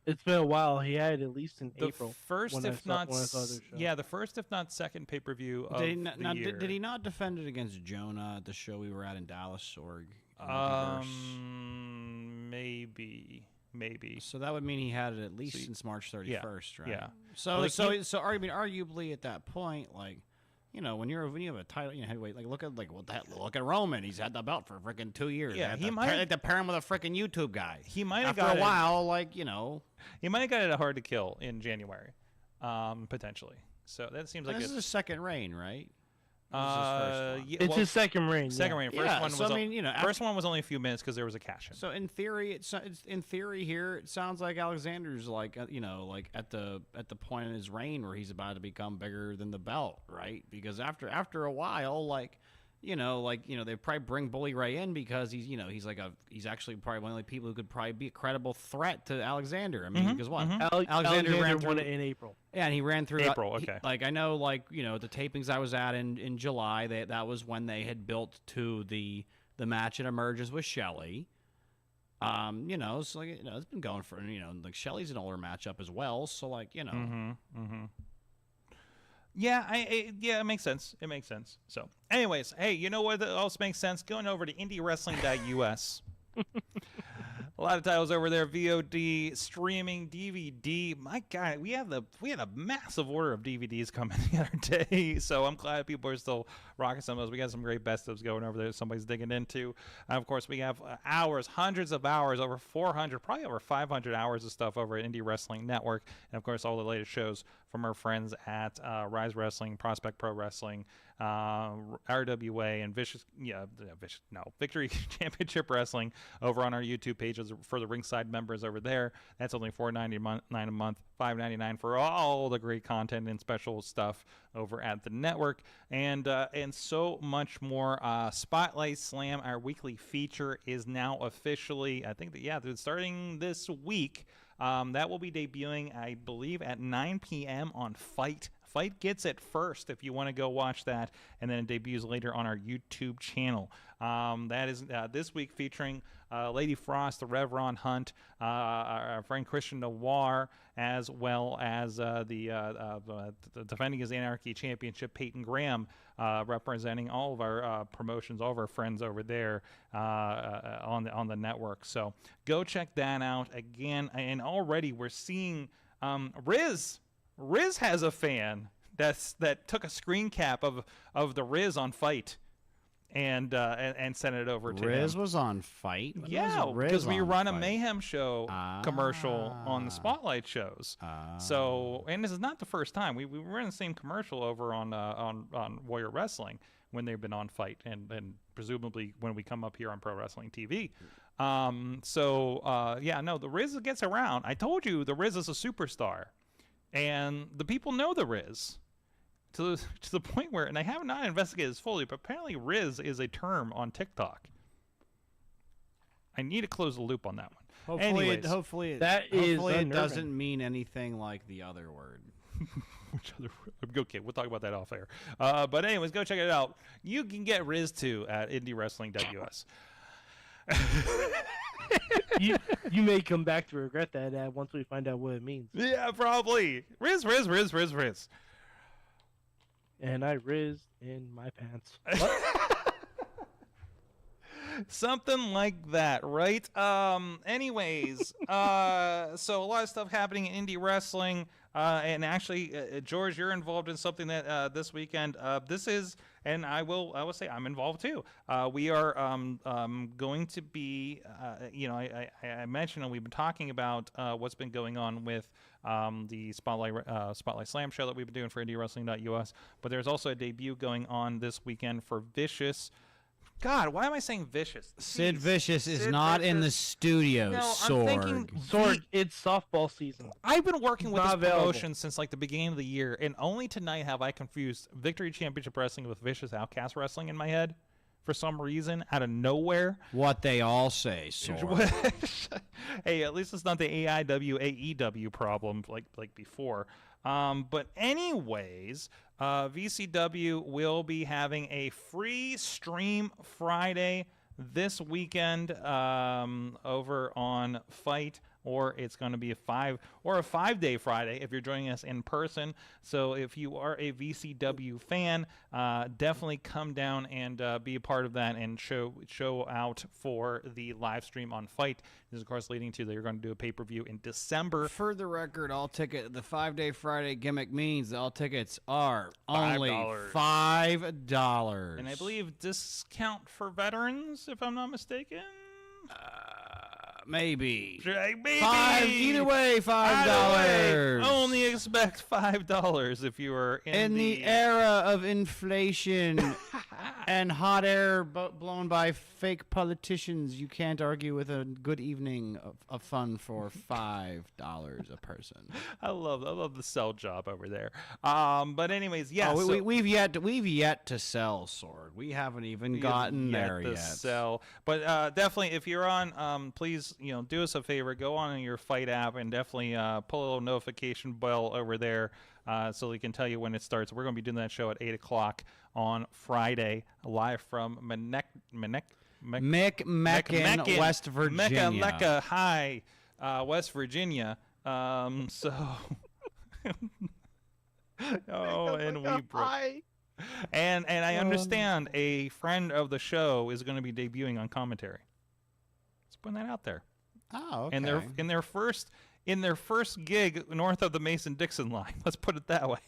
It's been a while. He had it at least in The April. first, when I if saw- not, when I saw their show. yeah, the first, if not second, pay-per-view of Did he, the now, year. did he not defend it against Jonah at the show we were at in Dallas, Sorg? in Multiverse? Maybe. So that would mean he had it at least So since March 31st, right? yeah. So Like, arguably at that point, like, you know, when you have a title, you know, heavyweight, like look at Roman, he's had the belt for freaking 2 years. Yeah, They he had might- to pair him with a freaking YouTube guy. He might have After got a while, like, you know, He might have got it hard to kill in January, potentially. So that seems like this it's is his second reign, right? This is his first one. yeah, It's well, his second reign. second yeah. reign. First Yeah, one so was I mean, you know, first one was only a few minutes because there was a cash in. So in theory, it's in theory here, it sounds like Alexander's like you know, like at the point in his reign where he's about to become bigger than the belt, right? Because after a while, like you know, they probably bring Bully Ray in because he's he's actually probably one of the people who could probably be a credible threat to Alexander. I mean, because what Alexander ran won through it in April. Yeah, and he ran through April, okay. like I know, like you know, the tapings I was at in July, that was when they had built to the match at Emergence with Shelley. You know, so like you know, it's been going for like Shelley's an older matchup as well. So like you know, Yeah, yeah, it makes sense. It makes sense. So, anyways, hey, you know what else makes sense? Going over to indiewrestling.us. A lot of titles over there. VOD, streaming, DVD. My God, we had a massive order of DVDs coming the other day. So I'm glad people are still rocking some of those. We got some great best ofs going over there that somebody's digging into. Of course, we have hours, hundreds of hours, over 400, probably over 500 hours of stuff over at Indie Wrestling Network. And of course, all the latest shows from our friends at Rise Wrestling, Prospect Pro Wrestling, RWA, and Victory Championship Wrestling over on our YouTube pages for the ringside members over there. That's only $4.99 a month, $5.99 for all the great content and special stuff over at the network, and so much more. Spotlight Slam, our weekly feature, is now officially, I think starting this week. That will be debuting, I believe, at 9 p.m. on Fite. Fite gets it first if you want to go watch that, and then it debuts later on our YouTube channel. That is this week featuring Lady Frost, the Rev Ron Hunt, our friend Christian Noir, as well as the defending his Anarchy Championship, Peyton Graham, representing all of our promotions, all of our friends over there on the network. So go check that out again. And already we're seeing Riz has a fan. that took a screen cap of the Riz on Fite and sent it over to Riz him. was on Fite? When Yeah, was Riz because we on run a Fite? Mayhem show commercial on the Spotlight shows. So, and this is not the first time. We ran the same commercial over on Warrior Wrestling when they've been on Fite, and presumably when we come up here on Pro Wrestling TV. Yeah, no, the Riz gets around. I told you the Riz is a superstar, and the people know the Riz. To the point where, and I have not investigated this fully, but apparently Riz is a term on TikTok. I need to close the loop on that one. Hopefully it unnerving. doesn't mean anything like the other word. Which other word? Okay, we'll talk about that off air. But anyways, go check it out. You can get Riz too at Indie Wrestling WS. you may come back to regret that ad once we find out what it means. Yeah, probably. Riz. And I rizzed in my pants. Something like that, right? Anyways, so a lot of stuff happening in indie wrestling. And actually, George, you're involved in something that this weekend. This is, and I will say I'm involved too. We are going to be, I mentioned, and we've been talking about what's been going on with the Spotlight Slam show that we've been doing for IndieWrestling.us. But there's also a debut going on this weekend for Vicious. God, why am I saying Vicious? Sid Jeez. Vicious is Sid not in the Vicious. studio, No, I'm Sorg. thinking Sorg, it's softball season. I've been working with this Not available. promotion since like the beginning of the year, and only tonight have I confused Victory Championship Wrestling with Vicious Outcast Wrestling in my head for some reason out of nowhere. What they all say, Sorg. Hey, at least it's not the AIW AEW problem like before. But anyways, VCW will be having a free stream Friday this weekend over on Fite, or it's going to be a 5 Day Friday if you're joining us in person. So if you are a VCW fan, definitely come down and be a part of that and show out for the live stream on Fite. This is, of course, leading to they're going to do a pay-per-view in December. For the record, the 5 Day Friday gimmick means all tickets are only $5. And I believe discount for veterans, if I'm not mistaken. Maybe. Maybe. Either way, $5. Either way, only expect $5 if you are In the era of inflation and hot air blown by fake politicians, you can't argue with a good evening of fun for $5 a person. I love the sell job over there. But anyways, yeah. We've yet to sell, Sword. We haven't even gotten there yet. Sell. But definitely, if you're on, please do us a favor. Go on your Fite app and definitely pull a little notification bell over there. So we can tell you when it starts. We're going to be doing that show at 8 o'clock on Friday, live from McMecken, West Virginia. Mecca High, West Virginia. So, and we broke. And I understand a friend of the show is going to be debuting on commentary. Let's put that out there. Oh, okay. And in their first gig north of the Mason-Dixon line. Let's put it that way.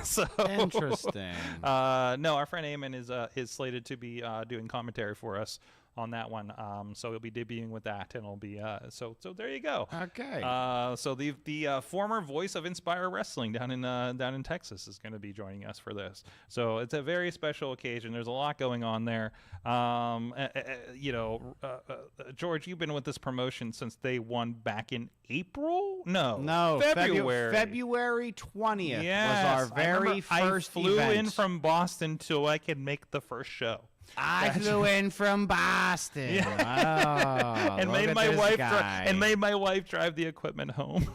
So interesting. No, our friend Eamon is slated to be doing commentary for us on that one. So he'll be debuting with that, and it'll be so there you go. Okay. So the former voice of Inspire Wrestling down in Texas is going to be joining us for this. So it's a very special occasion. There's a lot going on there. George, you've been with this promotion since day one back in April? No, February. February 20th yes, was our very first I flew event. in from Boston so I could make the first show. I flew in from Boston. Yeah. Oh, and made my wife drive the equipment home.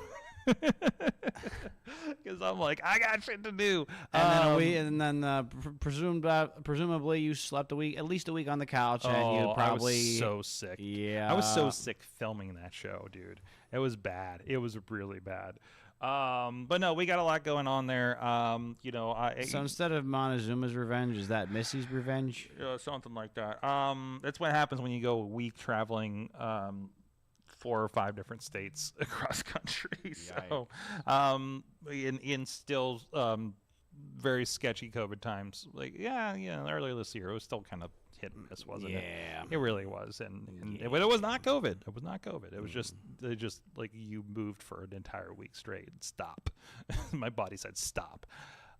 Because I'm like, I got shit to do. And then presumably you slept at least a week on the couch, and you probably I was so sick. Yeah, I was so sick filming that show, dude. It was bad. It was really bad. But no, we got a lot going on there. So instead of Montezuma's revenge, is that Missy's revenge? Something like that. That's what happens when you go a week traveling 4 or 5 different states across country. So, in still very sketchy COVID times. Like, earlier this year, it was still kind of hit and miss, wasn't it? Yeah. It really was. But it was not COVID. It was not COVID. It was just like you moved for an entire week straight. Stop. My body said stop.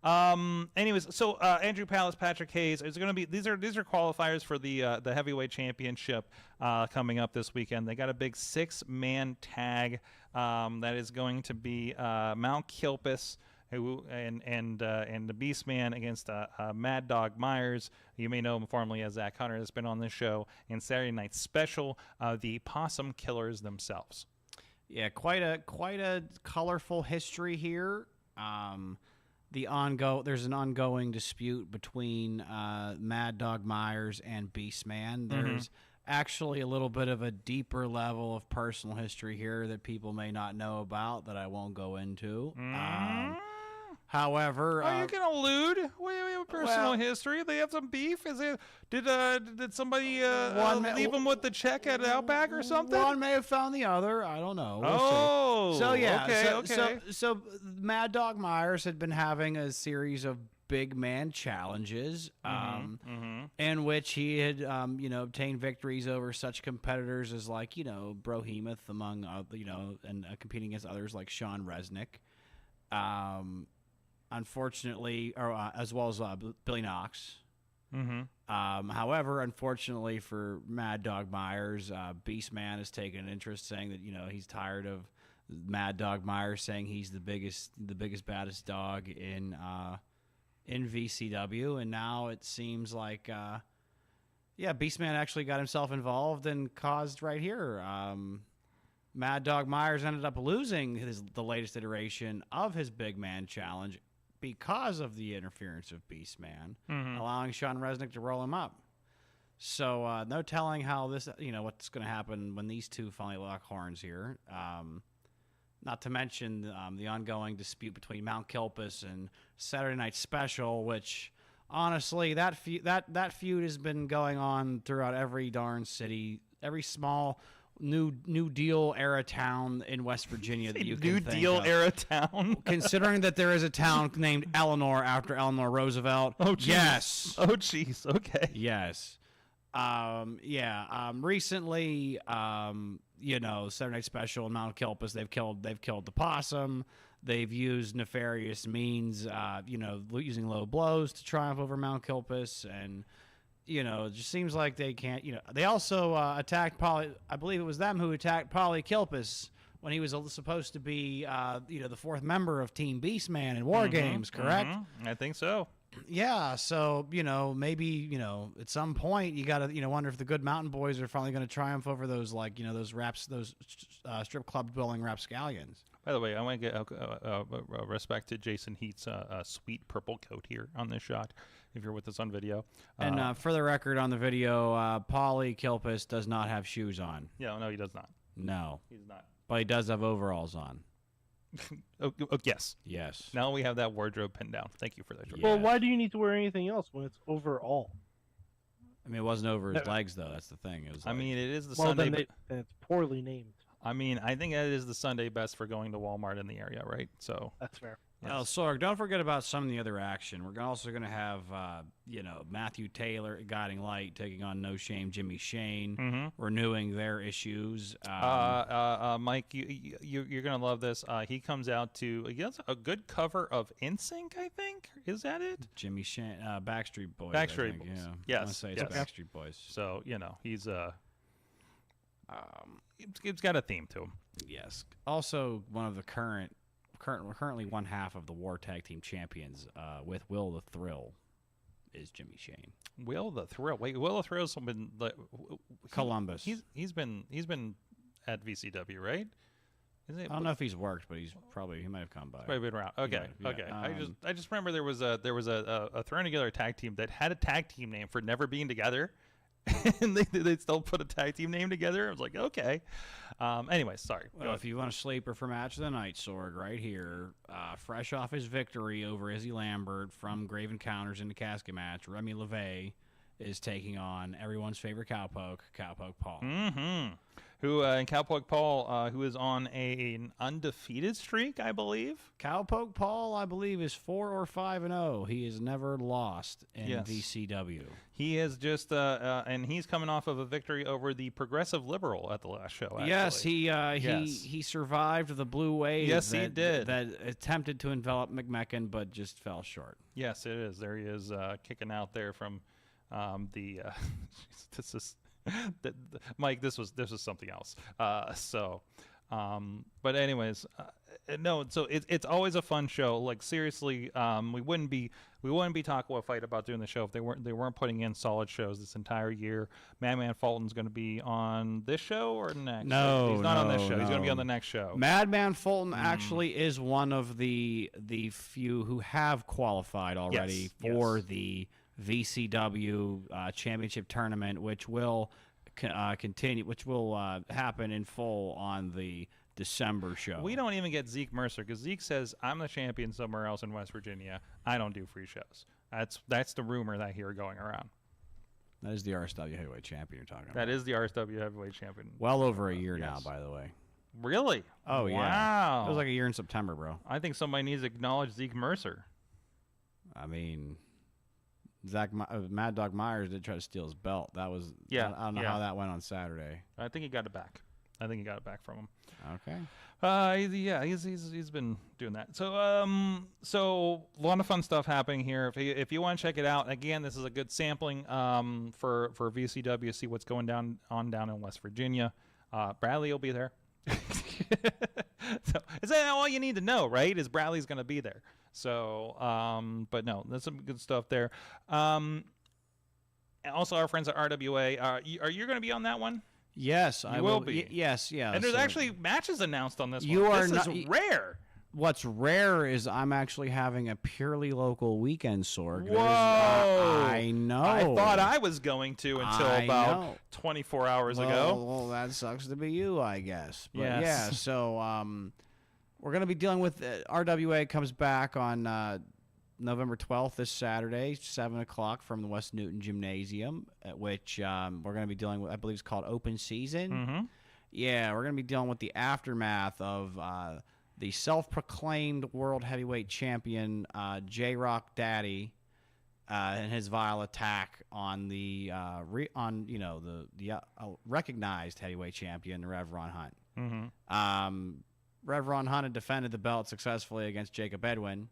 Anyways, so Andrew Palace, Patrick Hayes. It's going to be these are qualifiers for the heavyweight championship coming up this weekend. They got a big 6-man tag that is going to be Mount Kilpis and the Beastman against Mad Dog Myers. You may know him formerly as Zach Hunter. That's been on this show. And Saturday Night Special, the Possum Killers themselves. Yeah, quite a colorful history here. There's an ongoing dispute between Mad Dog Myers and Beastman. There's actually a little bit of a deeper level of personal history here that people may not know about that I won't go into. However, you can allude. We have personal history. They have some beef. Did somebody leave them with the check at Outback or something? One may have found the other. I don't know. We'll see. So yeah. Okay. So Mad Dog Myers had been having a series of big man challenges, in which he had obtained victories over such competitors as Brohemoth, among and competing against others like Sean Resnick. Unfortunately, as well as Billy Knox. However, unfortunately for Mad Dog Myers, Beastman has taken an interest, saying that he's tired of Mad Dog Myers saying he's the biggest, baddest dog in VCW, and now it seems like Beastman actually got himself involved and caused right here. Mad Dog Myers ended up losing the latest iteration of his big man challenge because of the interference of Beastman, allowing Sean Resnick to roll him up. So no telling how this, what's going to happen when these two finally lock horns here. Not to mention the ongoing dispute between Mount Kilpis and Saturday Night Special, which honestly, that feud has been going on throughout every darn city, every small New Deal era town in West Virginia that you can think of. New Deal era town. Considering that there is a town named Eleanor after Eleanor Roosevelt. Oh, geez. Yes. Oh, jeez. Okay. Yes. Recently, Saturday Night Special and Mount Kilpis, they've killed the possum. They've used nefarious means, using low blows to triumph over Mount Kilpis, and it just seems like they can't. They also attacked Polly. I believe it was them who attacked Polly Kilpis when he was supposed to be, the fourth member of Team Beastman in War Games. Correct? I think so. Yeah, so maybe at some point you gotta wonder if the good Mountain Boys are finally gonna triumph over those those strip club dwelling rapscallions. By the way, I want to get respect to Jason Heat's sweet purple coat here on this shot. If you're with us on video, And for the record, on the video, Polly Kilpis does not have shoes on. Yeah, no, he does not. No, He's not. but he does have overalls on. Oh, yes. Yes. Now we have that wardrobe pinned down. Thank you for that. Yeah. Well, why do you need to wear anything else when it's overall? I mean, it wasn't over his legs though. That's the thing. It was. I mean, it is the Well, Sunday. then it's poorly named. I mean, I think that is the Sunday best for going to Walmart in the area, right? So That's fair. Oh, Sorg, don't forget about some of the other action. We're also going to have, Matthew Taylor, Guiding Light, taking on No Shame Jimmy Shane, renewing their issues. Mike, you're gonna love this. He comes out he has a good cover of NSYNC, I think. Is that it? Jimmy Shane, Backstreet Boys. Backstreet Boys. Boys. Yeah. Yes. I want to say it's yes. Backstreet Boys. So he's it's got a theme to him. Yes. Also, one of the currently one half of the War Tag Team Champions, with Will the Thrill, is Jimmy Shane. Will the Thrill? Wait, Will the Thrill's been Columbus. He's been at VCW, right? Isn't it? I don't know if he's worked, but he might have come by. Probably been around. Okay, Yeah, okay. yeah. I just remember there was a thrown together tag team that had a tag team name for never being together, and they still put a tag team name together. I was like, okay. Anyways, sorry. Well, if you want a sleeper for match of the night, Sorg, right here, fresh off his victory over Izzy Lambert from Grave Encounters in the casket match, Remy LeVay is taking on everyone's favorite Cowpoke Paul. Mm-hmm. Who and Cowpoke Paul, who is on an undefeated streak, I believe. Cowpoke Paul, I believe, is 4 or 5-0. He has never lost in Yes. VCW. He has just, and he's coming off of a victory over the Progressive Liberal at the last show. Actually. Yes, Yes. he survived the blue wave. Yes, he did. That attempted to envelop McMecken, but just fell short. Yes, it is. There he is, kicking out there from the. This is. Mike, this was something else. But anyways, no. So it's always a fun show. Like seriously, we wouldn't be talking with Fite about doing the show if they weren't putting in solid shows this entire year. Madman Fulton's going to be on this show or next? No, he's not on this no, show. He's going to be no. on the next show. Madman Fulton actually is one of the few who have qualified already Yes, for yes. the VCW Championship Tournament, which will continue, which will happen in full on the December show. We don't even get Zeke Mercer because Zeke says, I'm the champion somewhere else in West Virginia. I don't do free shows. That's the rumor that I hear going around. That is the RSW Heavyweight Champion you're talking about. That is the RSW Heavyweight Champion. Well over a year now, Yes. by the way. Really? Oh, yeah. Wow. It was like a year in September, bro. I think somebody needs to acknowledge Zeke Mercer. I mean, Mad Dog Myers did try to steal his belt. That was, Yeah, I don't know yeah. how that went on Saturday. I think he got it back. From him. Okay. He's been doing that. So so a lot of fun stuff happening here. If you want to check it out, again, this is a good sampling for VCW. See what's going down in West Virginia. Bradley will be there. So is that all you need to know, right? Is Bradley's going to be there? So, but no, there's some good stuff there. And also, our friends at RWA, are you going to be on that one? Yes, I will be. Yes, yeah. And there's so actually matches announced on this You one. are This not- is rare. What's rare is I'm actually having a purely local weekend, Sorg. Whoa! I know. I thought I was going to until I about know. 24 hours well, ago. Well, that sucks to be you, I guess. But Yes. yeah, so we're going to be dealing with RWA comes back on November 12th, this Saturday, 7 o'clock from the West Newton Gymnasium, at which we're going to be dealing with, I believe it's called Open Season. Mm-hmm. Yeah, we're going to be dealing with the aftermath of the self-proclaimed World Heavyweight Champion, J-Rock Daddy, and his vile attack on the recognized heavyweight champion, Rev Ron Hunt. Mm-hmm. Rev Ron Hunt had defended the belt successfully against Jacob Edwin,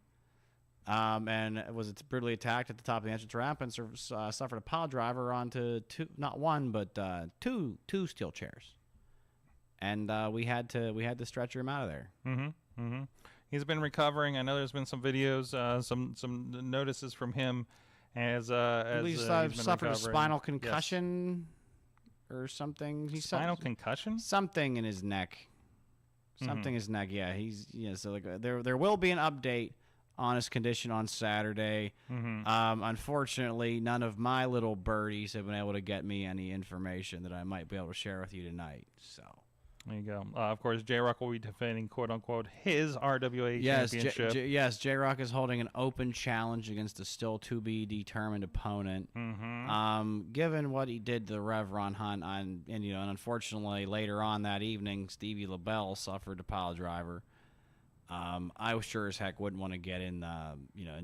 and was brutally attacked at the top of the entrance ramp and suffered a pile driver onto two steel chairs, and we had to stretcher him out of there. Mm-hmm. Mm-hmm. He's been recovering. I know there's been some videos, some notices from him as He he's suffered been a recovering. spinal concussion or something. He Spinal suffered concussion? something in his neck. Something in his neck. Yeah, so like there will be an update on his condition on Saturday. Mm-hmm. Unfortunately, none of my little birdies have been able to get me any information that I might be able to share with you tonight. So There you go. Of course, J-Rock will be defending, quote-unquote, his RWA championship. Yes, J-Rock is holding an open challenge against a still to-be-determined opponent. Mm-hmm. Given what he did to Rev Ron Hunt, and unfortunately, later on that evening, Stevie LaBelle suffered a pile driver. I was sure as heck wouldn't want to get in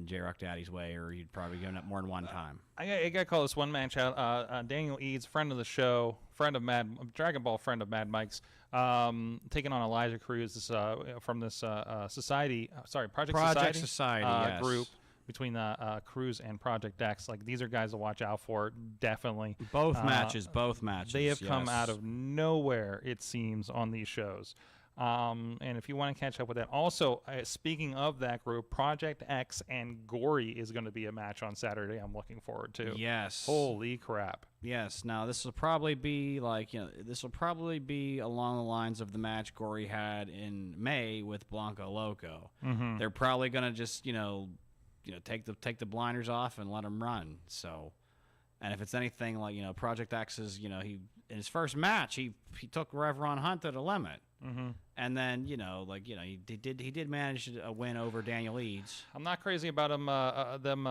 J-Rock Daddy's way, or he'd probably given up more than one time. I got to call this one match out. Daniel Eads, friend of the show, Dragon Ball friend of Mad Mike's, taking on Elijah Cruz from this Project Society yes. group between Cruz and Project X. Like, these are guys to watch out for, definitely. Both matches. They have come yes. out of nowhere, it seems, on these shows. And if you want to catch up with that, also speaking of that group, Project X and Gory is going to be a match on Saturday. I'm looking forward to. Yes. Holy crap! Yes. Now this will probably be along the lines of the match Gory had in May with Blanco Loco. Mm-hmm. They're probably going to just take the blinders off and let him run. So, and if it's anything like Project X's, he in his first match he took Rev Ron Hunt to the limit. And then he did manage a win over Daniel Eads. I'm not crazy about them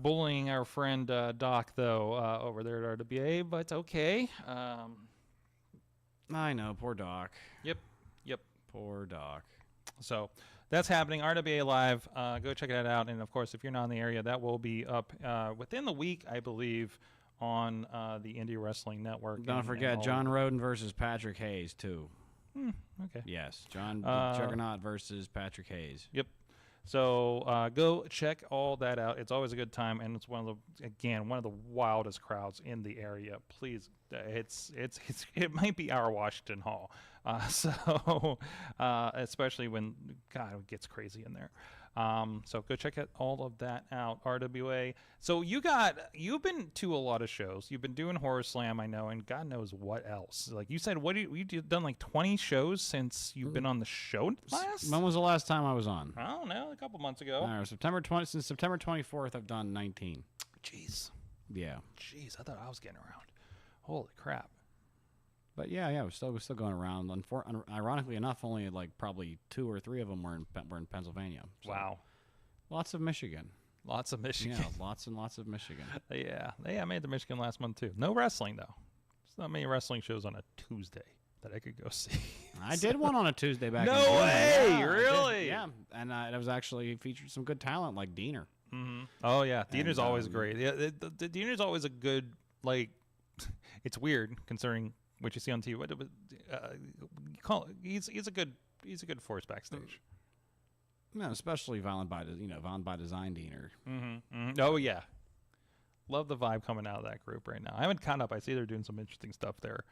bullying our friend Doc though over there at RWA, but okay. I know, poor Doc. Yep. Poor Doc. So that's happening. RWA Live. Go check that out. And of course, if you're not in the area, that will be up within the week, I believe, on the Indie Wrestling Network. Don't forget John Roden versus Patrick Hayes too. Okay. Yes, John Juggernaut versus Patrick Hayes. Yep. So go check all that out. It's always a good time, and it's one of the wildest crowds in the area. Please, it might be our Washington Hall. So especially when it gets crazy in there. So go check all of that out. RWA. So you've been to a lot of shows. You've been doing Horror Slam, I know, and God knows what else. Like you said, you've done like 20 shows since you've been on the show last? When was the last time I was on? I don't know, a couple months ago. Since September 24th, I've done 19. Jeez. Yeah. Jeez, I thought I was getting around. Holy crap. But yeah, we're still going around. Ironically enough, only like probably 2 or 3 of them were in Pennsylvania. So Wow. Lots of Michigan. Lots of Michigan. Yeah, lots and lots of Michigan. Yeah, I made the Michigan last month too. No wrestling though. There's not many wrestling shows on a Tuesday that I could go see. I did one on a Tuesday back in No June. way! Yeah, Really? Yeah, and it was actually featured some good talent like Diener. Mm-hmm. Oh yeah, Diener's And, always great. Yeah, the Diener's always a good It's weird considering what you see on TV. He's a good force backstage. No, especially Violent by Design Diener. Oh yeah, love the vibe coming out of that group right now. I haven't caught up. I see they're doing some interesting stuff there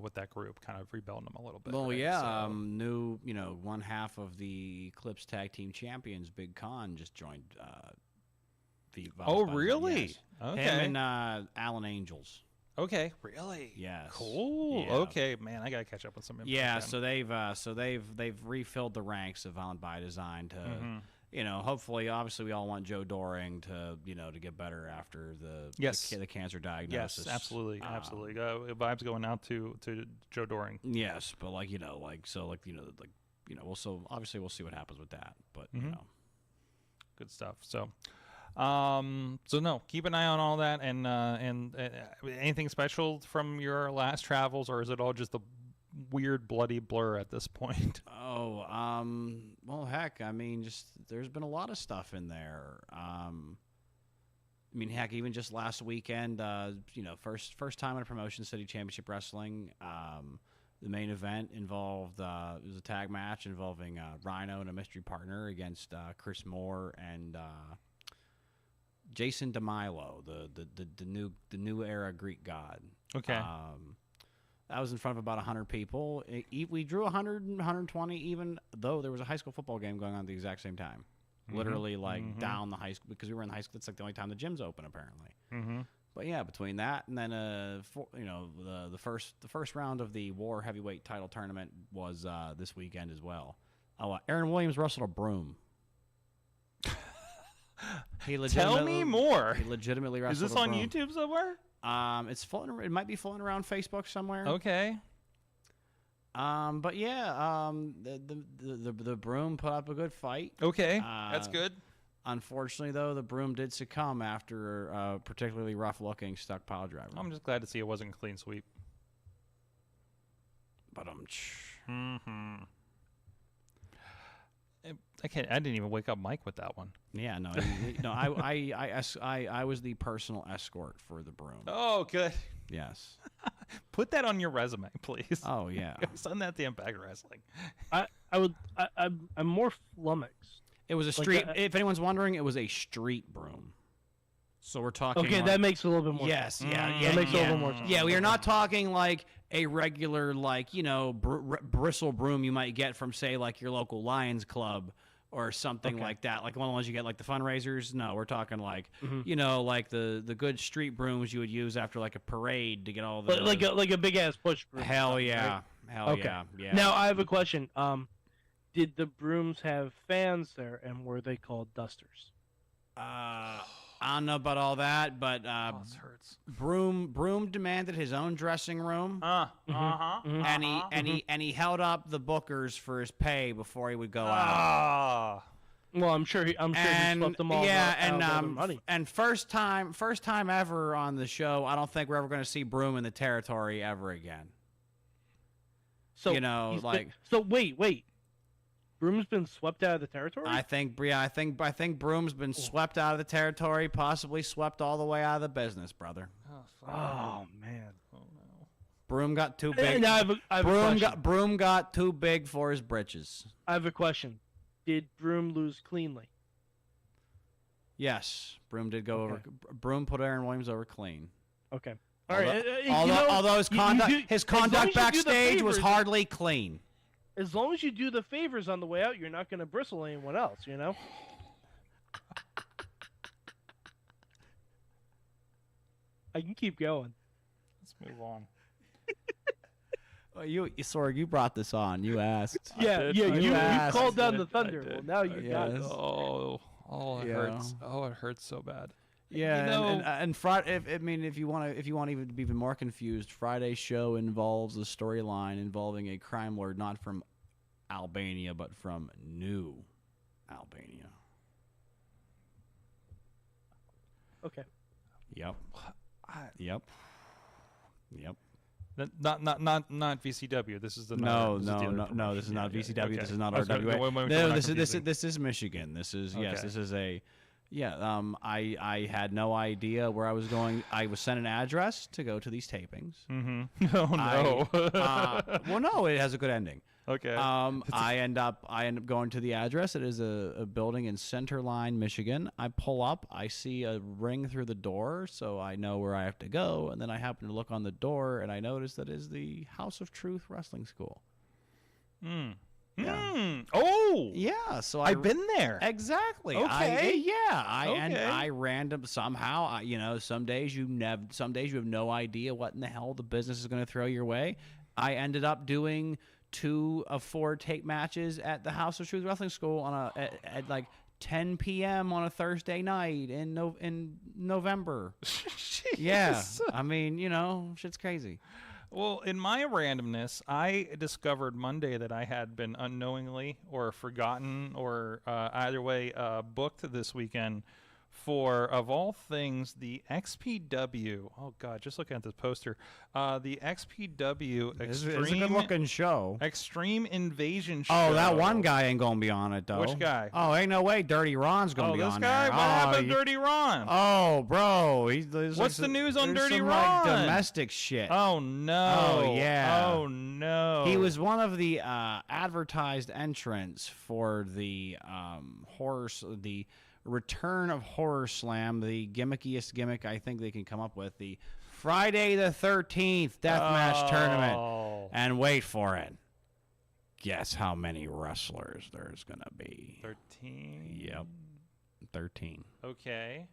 with that group, kind of rebuilding them a little bit. Well, right? yeah, So, new one half of the Eclipse Tag Team Champions, Big Con, just joined. The Oh, Violent by really? Design, yes. Okay. Him and Alan Angels. Okay, really? Yes. Cool. Yeah. Okay, man, I gotta catch up with some info. Yeah, then. so they've refilled the ranks of Violent by Design to Mm-hmm. Hopefully, obviously we all want Joe Doring to to get better after the cancer diagnosis. Yes, absolutely. Vibes going out to Joe Doring. Yes, but obviously we'll see what happens with that, but Good stuff. So no, keep an eye on all that, and anything special from your last travels, or is it all just a weird bloody blur at this point? Oh, well, heck, I mean, just there's been a lot of stuff in there. I mean, heck, even just last weekend, first time in a Promotion City Championship Wrestling. The main event involved it was a tag match involving Rhino and a mystery partner against Chris Moore and Jason DeMilo, the new era Greek god. Okay. That was in front of about 100 people. We drew 100, 120, even though there was a high school football game going on at the exact same time. Literally, down the high school, because we were in the high school. That's like the only time the gym's open, apparently. Mm-hmm. But yeah, between that and then the first round of the War Heavyweight Title Tournament was this weekend as well. Oh, Aaron Williams wrestled a broom. Tell me more. He legitimately wrestled. Is this a on broom. YouTube somewhere? It's floating. It might be floating around Facebook somewhere. Okay. But yeah, the broom put up a good fight. Okay, that's good. Unfortunately, though, the broom did succumb after a particularly rough-looking stuck pile driver. I'm just glad to see it wasn't a clean sweep. But I didn't even wake up Mike with that one. yeah, no, I was the personal escort for the broom. Oh, good. Yes. Put that on your resume, please. Oh yeah. Send that to Impact Wrestling. I'm more flummoxed. It was a street. If anyone's wondering, it was a street broom. So we're talking. Okay, that makes a little bit more Yes, sense. yeah, That makes a little more sense. Yeah, we are not talking like a regular, bristle broom you might get from, say, like your local Lions Club or something like that. Like one of the ones you get, like the fundraisers. No, we're talking like, like the good street brooms you would use after like a parade to get all the. Like a big ass push broom. Hell yeah. Right? Hell Okay. yeah. Now I have a question. Did the brooms have fans there, and were they called dusters? I I don't know about all that, but Oh, this hurts. Broom demanded his own dressing room, and he held up the bookers for his pay before he would go out. Well, I'm sure he swept them all out of their money. And first time ever on the show, I don't think we're ever going to see Broom in the territory ever again. So wait. Broom's been swept out of the territory? I think Broom's been swept out of the territory, possibly swept all the way out of the business, brother. Oh man. Oh no. Broom got too big. Now I have a question. Broom got too big for his britches. I have a question. Did Broom lose cleanly? Yes, Broom did go over. Broom put Aaron Williams over clean. Okay. All right. Although his conduct backstage was hardly clean. As long as you do the favors on the way out, you're not going to bristle anyone else, you know? I can keep going. Let's move on. Well, you brought this on. You asked. You called down the thunder. Well, now you got it. It hurts. Oh, it hurts so bad. Yeah, and Friday. If you want even to be even more confused, Friday's show involves a storyline involving a crime lord not from Albania but from New Albania. Okay. Yep. Not VCW. This is the no. This is not VCW. Okay. This is not Okay. RWA. No, this is Michigan. This is Okay. This is a. Yeah, I had no idea where I was going. I was sent an address to go to these tapings. Mm-hmm. Oh no. Well, no, it has a good ending. Okay. I end up going to the address. It is a building in Centerline, Michigan. I pull up. I see a ring through the door, so I know where I have to go. And then I happen to look on the door, and I notice that is the House of Truth Wrestling School. Yeah. Oh. Yeah. So I've been there. Exactly. Okay. I random somehow. Some days you have no idea what in the hell the business is going to throw your way. I ended up doing 2 of 4 tape matches at the House of Truth Wrestling School at like 10 p.m. on a Thursday night in November. Yeah. Shit's crazy. Well, in my randomness, I discovered Monday that I had been unknowingly or forgotten or either way booked this weekend for, of all things, the XPW. Oh, God, just looking at this poster. The XPW It's a good-looking show. Extreme Invasion show. Oh, that one guy ain't going to be on it, though. Which guy? Oh, ain't no way Dirty Ron's going to be on this guy? there. What happened to Dirty Ron? Oh, bro. What's the news on Dirty some, Ron? Domestic shit. Oh, no. Oh, yeah. Oh, no. He was one of the advertised entrants for the the Return of Horror Slam, the gimmickest gimmick I think they can come up with, the Friday the 13th Deathmatch Tournament. And wait for it. Guess how many wrestlers there's going to be? 13. Yep. 13. Okay.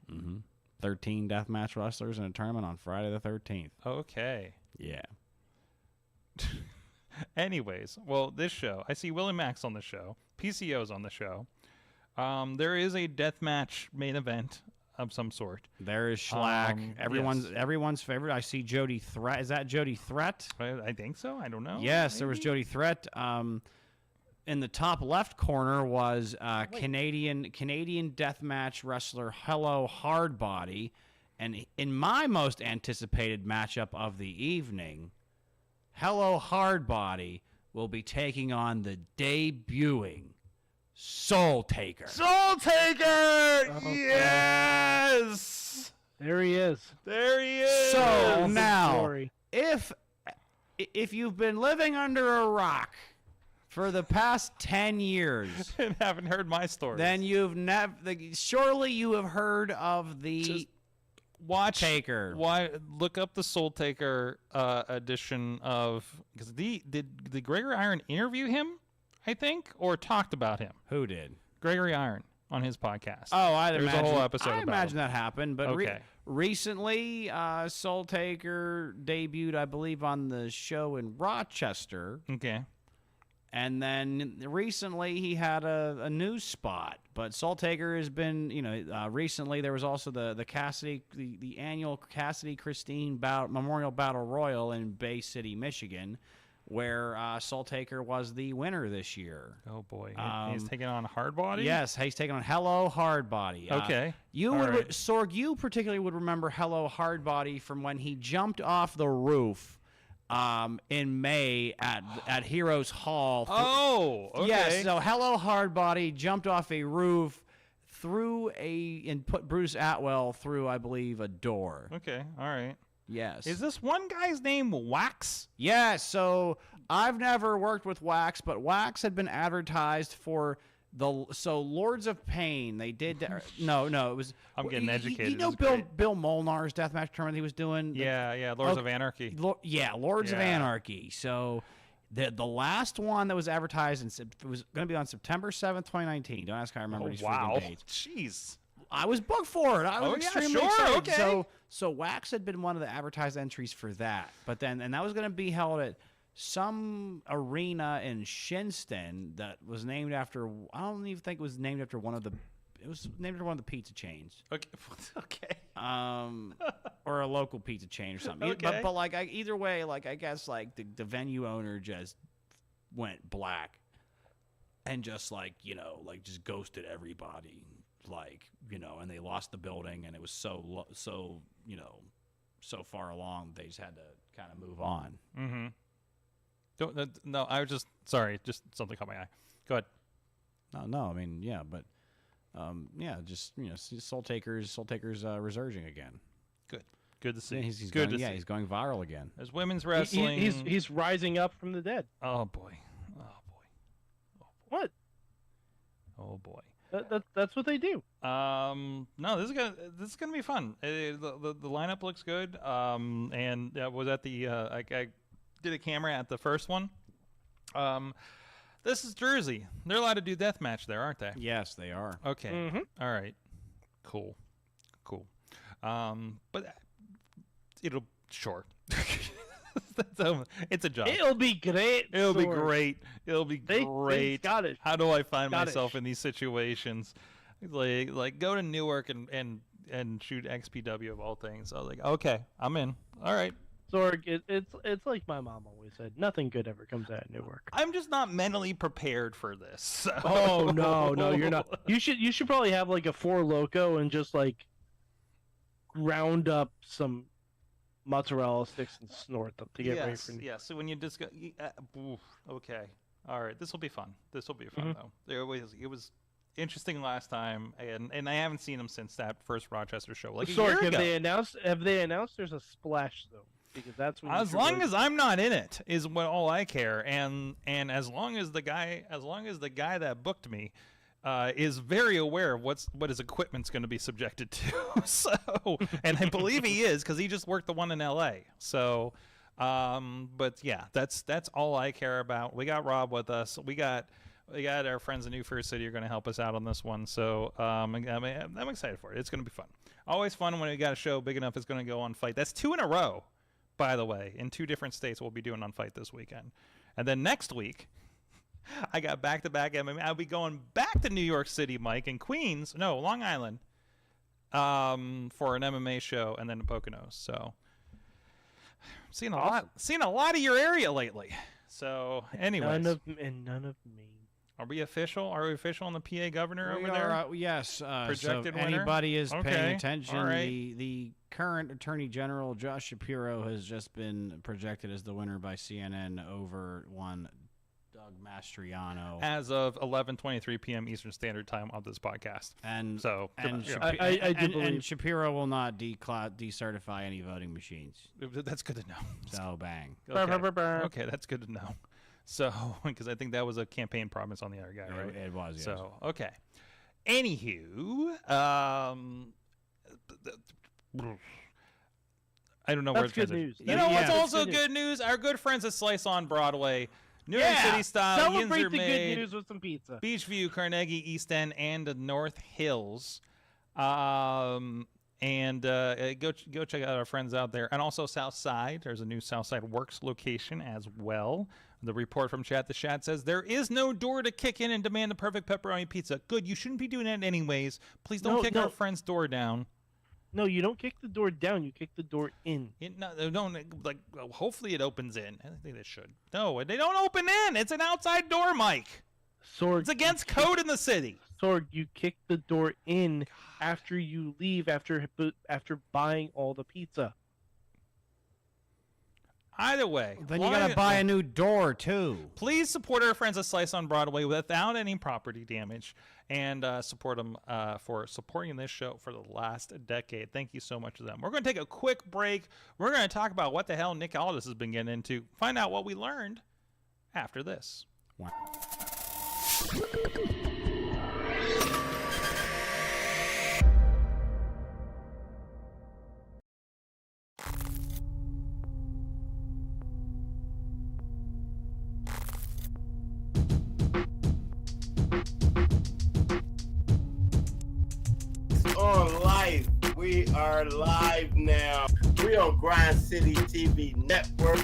13 deathmatch wrestlers in a tournament on Friday the 13th. Okay. Yeah. Anyways, well, this show, I see Willie Max on the show. PCO's on the show. There is a deathmatch main event of some sort. There is Schlack. Everyone's favorite. I see Jody Threat. Is that Jody Threat? I think so. I don't know. Yes, there was Jody Threat. In the top left corner was Canadian deathmatch wrestler Hello Hardbody, and in my most anticipated matchup of the evening, Hello Hardbody will be taking on the debuting Soul Taker. Soul Taker! Okay. Yes! There he is. There he is! So now, if you've been living under a rock for the past 10 years and haven't heard my story, then you've never. Surely you have heard of the Taker. Why? Look up the Soul Taker edition of, because did Gregory Iron interview him? I think, or talked about him. Who did? Gregory Iron on his podcast. Oh, There's a whole episode I about imagine him. that happened, but Okay. Recently, Soul Taker debuted, I believe, on the show in Rochester. Okay. And then recently he had a news spot. But Soul Taker has been, recently there was also the Cassidy, the annual Cassidy Christine Memorial Battle Royal in Bay City, Michigan, where Soul Taker was the winner this year. Oh boy, he's taking on Hardbody. Yes, he's taking on Hello Hardbody. Okay, Sorg, you particularly would remember Hello Hardbody from when he jumped off the roof in May at Heroes Hall. Oh, okay. Yes, so Hello Hardbody jumped off a roof and put Bruce Atwell through, I believe, a door. Okay, all right. Yes. Is this one guy's name Wax? Yes, so I've never worked with Wax, but Wax had been advertised for Lords of Pain. They did no, it was I'm getting educated. You know Bill Molnar's deathmatch tournament he was doing? Yeah, Lords of Anarchy. Lords of Anarchy. So the last one that was advertised it was going to be on September 7th, 2019. Don't ask how I remember these freaking dates. Jeez. I was booked for it. I was extremely sure, excited. okay. So Wax had been one of the advertised entries for that. But then that was going to be held at some arena in Shinston that was named after, I don't even think it was named after it was named after one of the pizza chains. Okay. Okay. Or a local pizza chain or something. Okay. But like either way, like I guess like the venue owner just went black and just just ghosted everybody. And they lost the building, and it was so far along, they just had to kind of move on. Mm-hmm. No, I was just sorry. Just something caught my eye. Go ahead. No, I mean, yeah, but Soul Taker's resurging again. Good to see. Yeah, he's good going, to see. He's going viral again. There's women's wrestling. He's rising up from the dead. Oh boy. What? Oh boy. That's what they do. No, this is gonna be fun. The lineup looks good. And was at the I did a camera at the first one. This is Jersey. They're allowed to do deathmatch there, aren't they? Yes, they are. Okay. Mm-hmm. All right. Cool. But it'll short. It's a job. It'll be great. It'll be great. They got it. How do I find Scottish. myself in these situations? Like go to Newark and shoot XPW of all things. I was like, okay, I'm in. All right. Sorg, it's like my mom always said, nothing good ever comes out of Newark. I'm just not mentally prepared for this. So. Oh no, you're not. You should probably have like a 4 Loco and just like ground up some mozzarella sticks and snort them to get ready for. Yeah. So when you just go, okay, all right, this will be fun. Though. It was interesting last time, and I haven't seen them since that first Rochester show. Like Sorg, a year ago. Have they announced there's a splash though? Because that's when as long as I'm not in it is what all I care, and as long as the guy that booked me is very aware of what his equipment's going to be subjected to. So, and I believe he is because he just worked the one in L.A. So, but yeah, that's all I care about. We got Rob with us. We got our friends in New First City are going to help us out on this one. So I'm excited for it. It's going to be fun. Always fun when we got a show big enough. It's going to go on Fite. That's 2 in a row, by the way, in 2 different states. We'll be doing on Fite this weekend, and then next week. I got back-to-back MMA. I'll be going back to New York City, Mike, and Queens. No, Long Island, for an MMA show, and then in Poconos. So, seeing a lot of your area lately. So, anyways, none of me. Are we official? Are we official on the PA governor over there? Yes. Projected so winner? anybody is paying attention. All right. The current Attorney General Josh Shapiro has just been projected as the winner by CNN over one Doug Mastriano Ah, as of 11:23 p.m. Eastern Standard Time on this podcast. and Shapiro will not decertify any voting machines. That's good to know. So bang. Okay, that's good to know. So, because I think that was a campaign promise on the other guy, right? It was. Yes. So, okay. Anywho, I don't know where That's good news. You know what's Yeah. also good news? Our good friends at Slice on Broadway, New York Yeah. City style, Celebrate yins are the made, good news with some pizza. Beachview, Carnegie, East End, and the North Hills. Go check out our friends out there, and also South Side. There's a new South Side Works location as well. The report from chat, the chat says, there is no door to kick in and demand the perfect pepperoni pizza. Good, you shouldn't be doing that anyways. Please don't kick our friend's door down. No, you don't kick the door down. You kick the door in. Hopefully it opens in. I think they should. No, they don't open in. It's an outside door, Mike. Sorg, it's against code in the city. Sorg, you kick the door in after you leave, after buying all the pizza. Either way. Then you got to buy a new door, too. Please support our friends at Slice on Broadway without any property damage, and support them for supporting this show for the last decade. Thank you so much to them. We're going to take a quick break. We're going to talk about what the hell Nick Aldis has been getting into. Find out what we learned after this. Wow. We are live now. We on Grind City TV Network.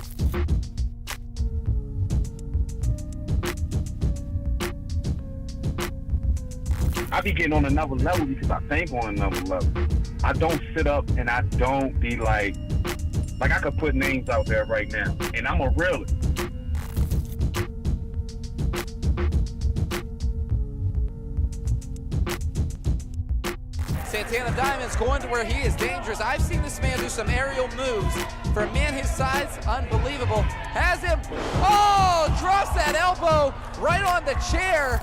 I be getting on another level because I think on another level. I don't sit up and I don't be like I could put names out there right now, and I'm a realist. Santana Diamond's going to where he is dangerous. I've seen this man do some aerial moves. For a man his size, unbelievable. Has him, drops that elbow right on the chair.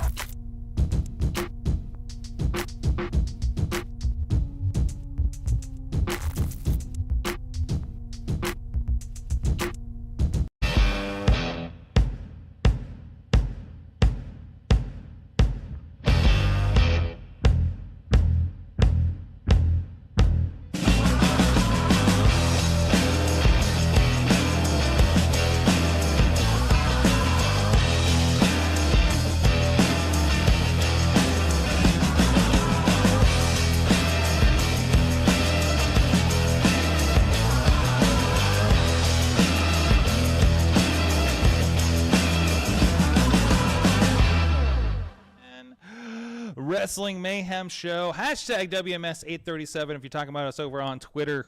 Wrestling Mayhem Show. Hashtag WMS837 if you're talking about us over on Twitter.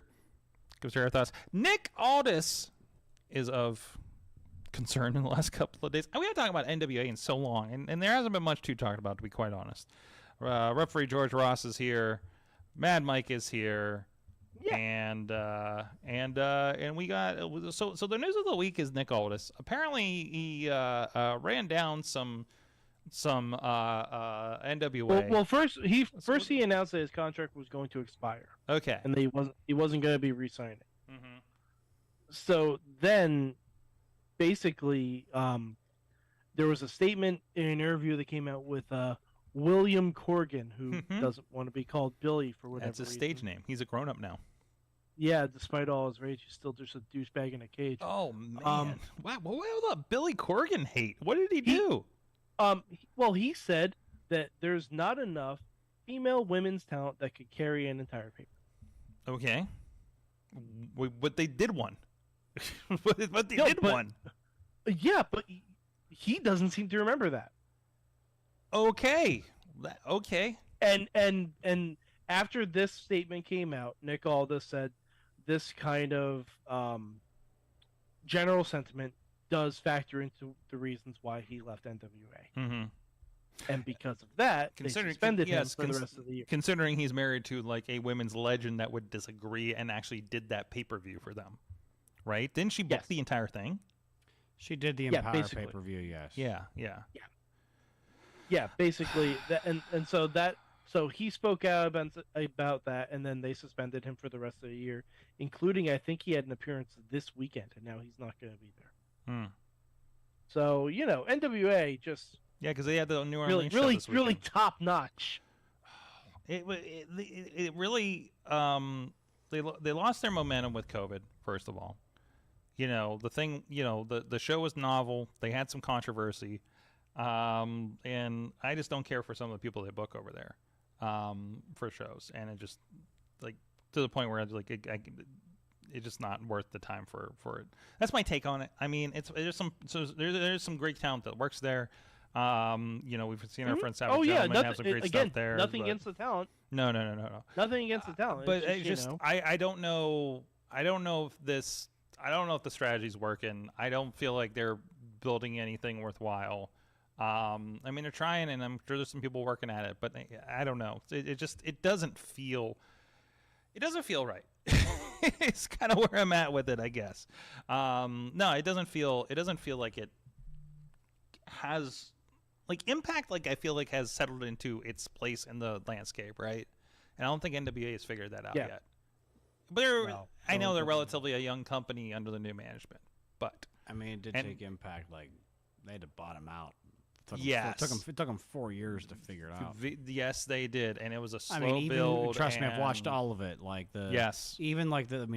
Give us your thoughts. Nick Aldis is of concern in the last couple of days. We haven't talked about NWA in so long, and there hasn't been much to talk about, to be quite honest. Referee George Ross is here. Mad Mike is here. Yeah. And we got so the news of the week is Nick Aldis. Apparently he ran down some NWA. Well, first he announced that his contract was going to expire. Okay. And he wasn't going to be re-signing. Mm-hmm. So then, basically, there was a statement in an interview that came out with William Corgan, who doesn't want to be called Billy for whatever reason. That's his stage name. He's a grown-up now. Yeah, despite all his rage, he's still just a douchebag in a cage. Oh man! Wow, what all that Billy Corgan hate? What did he do? Well, he said that there's not enough female women's talent that could carry an entire paper. Okay. But they did one. but they did one. Yeah, but he doesn't seem to remember that. Okay. Okay. And after this statement came out, Nick Aldis said this kind of general sentiment does factor into the reasons why he left NWA. Mm-hmm. And because of that, they suspended him for the rest of the year. Considering he's married to like a women's legend that would disagree and actually did that pay-per-view for them, right? Didn't she book the entire thing? She did the entire pay-per-view, yes. Yeah, basically. So he spoke out about that, and then they suspended him for the rest of the year, including, I think he had an appearance this weekend, and now he's not going to be there. So, NWA just... Yeah, because they had the New Orleans show this weekend. Really top-notch. It really... They lost their momentum with COVID, first of all. The thing... the show was novel. They had some controversy. And I just don't care for some of the people they book over there for shows. And it just... to the point where just not worth the time for it. That's my take on it. I mean, there's some great talent that works there. We've seen our friend Savage Gentleman have some great stuff there. Nothing against the talent. No. Nothing against the talent. But I don't know. I don't know if the strategy's working. I don't feel like they're building anything worthwhile. I mean, they're trying, and I'm sure there's some people working at it, but I don't know. It doesn't feel right. It's kind of where I'm at with it, I guess. No, it doesn't feel like it has like Impact. Like I feel like has settled into its place in the landscape, right? And I don't think NWA has figured that out yet. But I know they're relatively a young company under the new management, but I mean, it did take Impact, like they had to bottom out. Yes. It took them 4 years to figure it out. Yes, they did, and it was a slow build. Trust me, and... I've watched all of it. Like even like the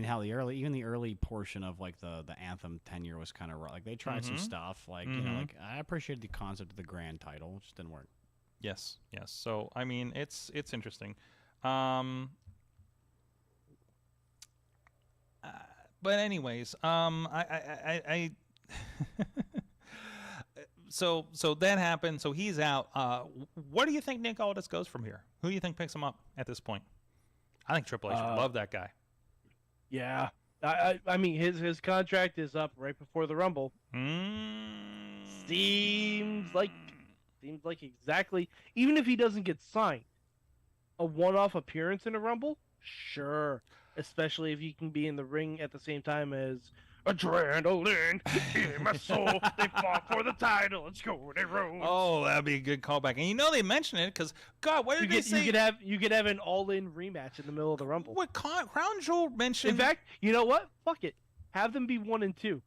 early portion of like the Anthem tenure was kind of rough. Like they tried some stuff. Like like I appreciated the concept of the grand title, it just didn't work. Yes. So I mean, it's interesting. But anyways, I So that happened. So he's out. What do you think Nick Aldis goes from here? Who do you think picks him up at this point? I think Triple H would love that guy. Yeah. I mean, his contract is up right before the Rumble. Seems like exactly. Even if he doesn't get signed, a one-off appearance in a Rumble, sure. Especially if you can be in the ring at the same time as adrenaline in my soul. They fought for the title. Let's go, they rose. Oh, that'd be a good callback. And they mentioned it because God, what did they say? You could have an all-in rematch in the middle of the Rumble. What Crown Jewel mentioned? In fact, you know what? Fuck it. Have them be 1 and 2.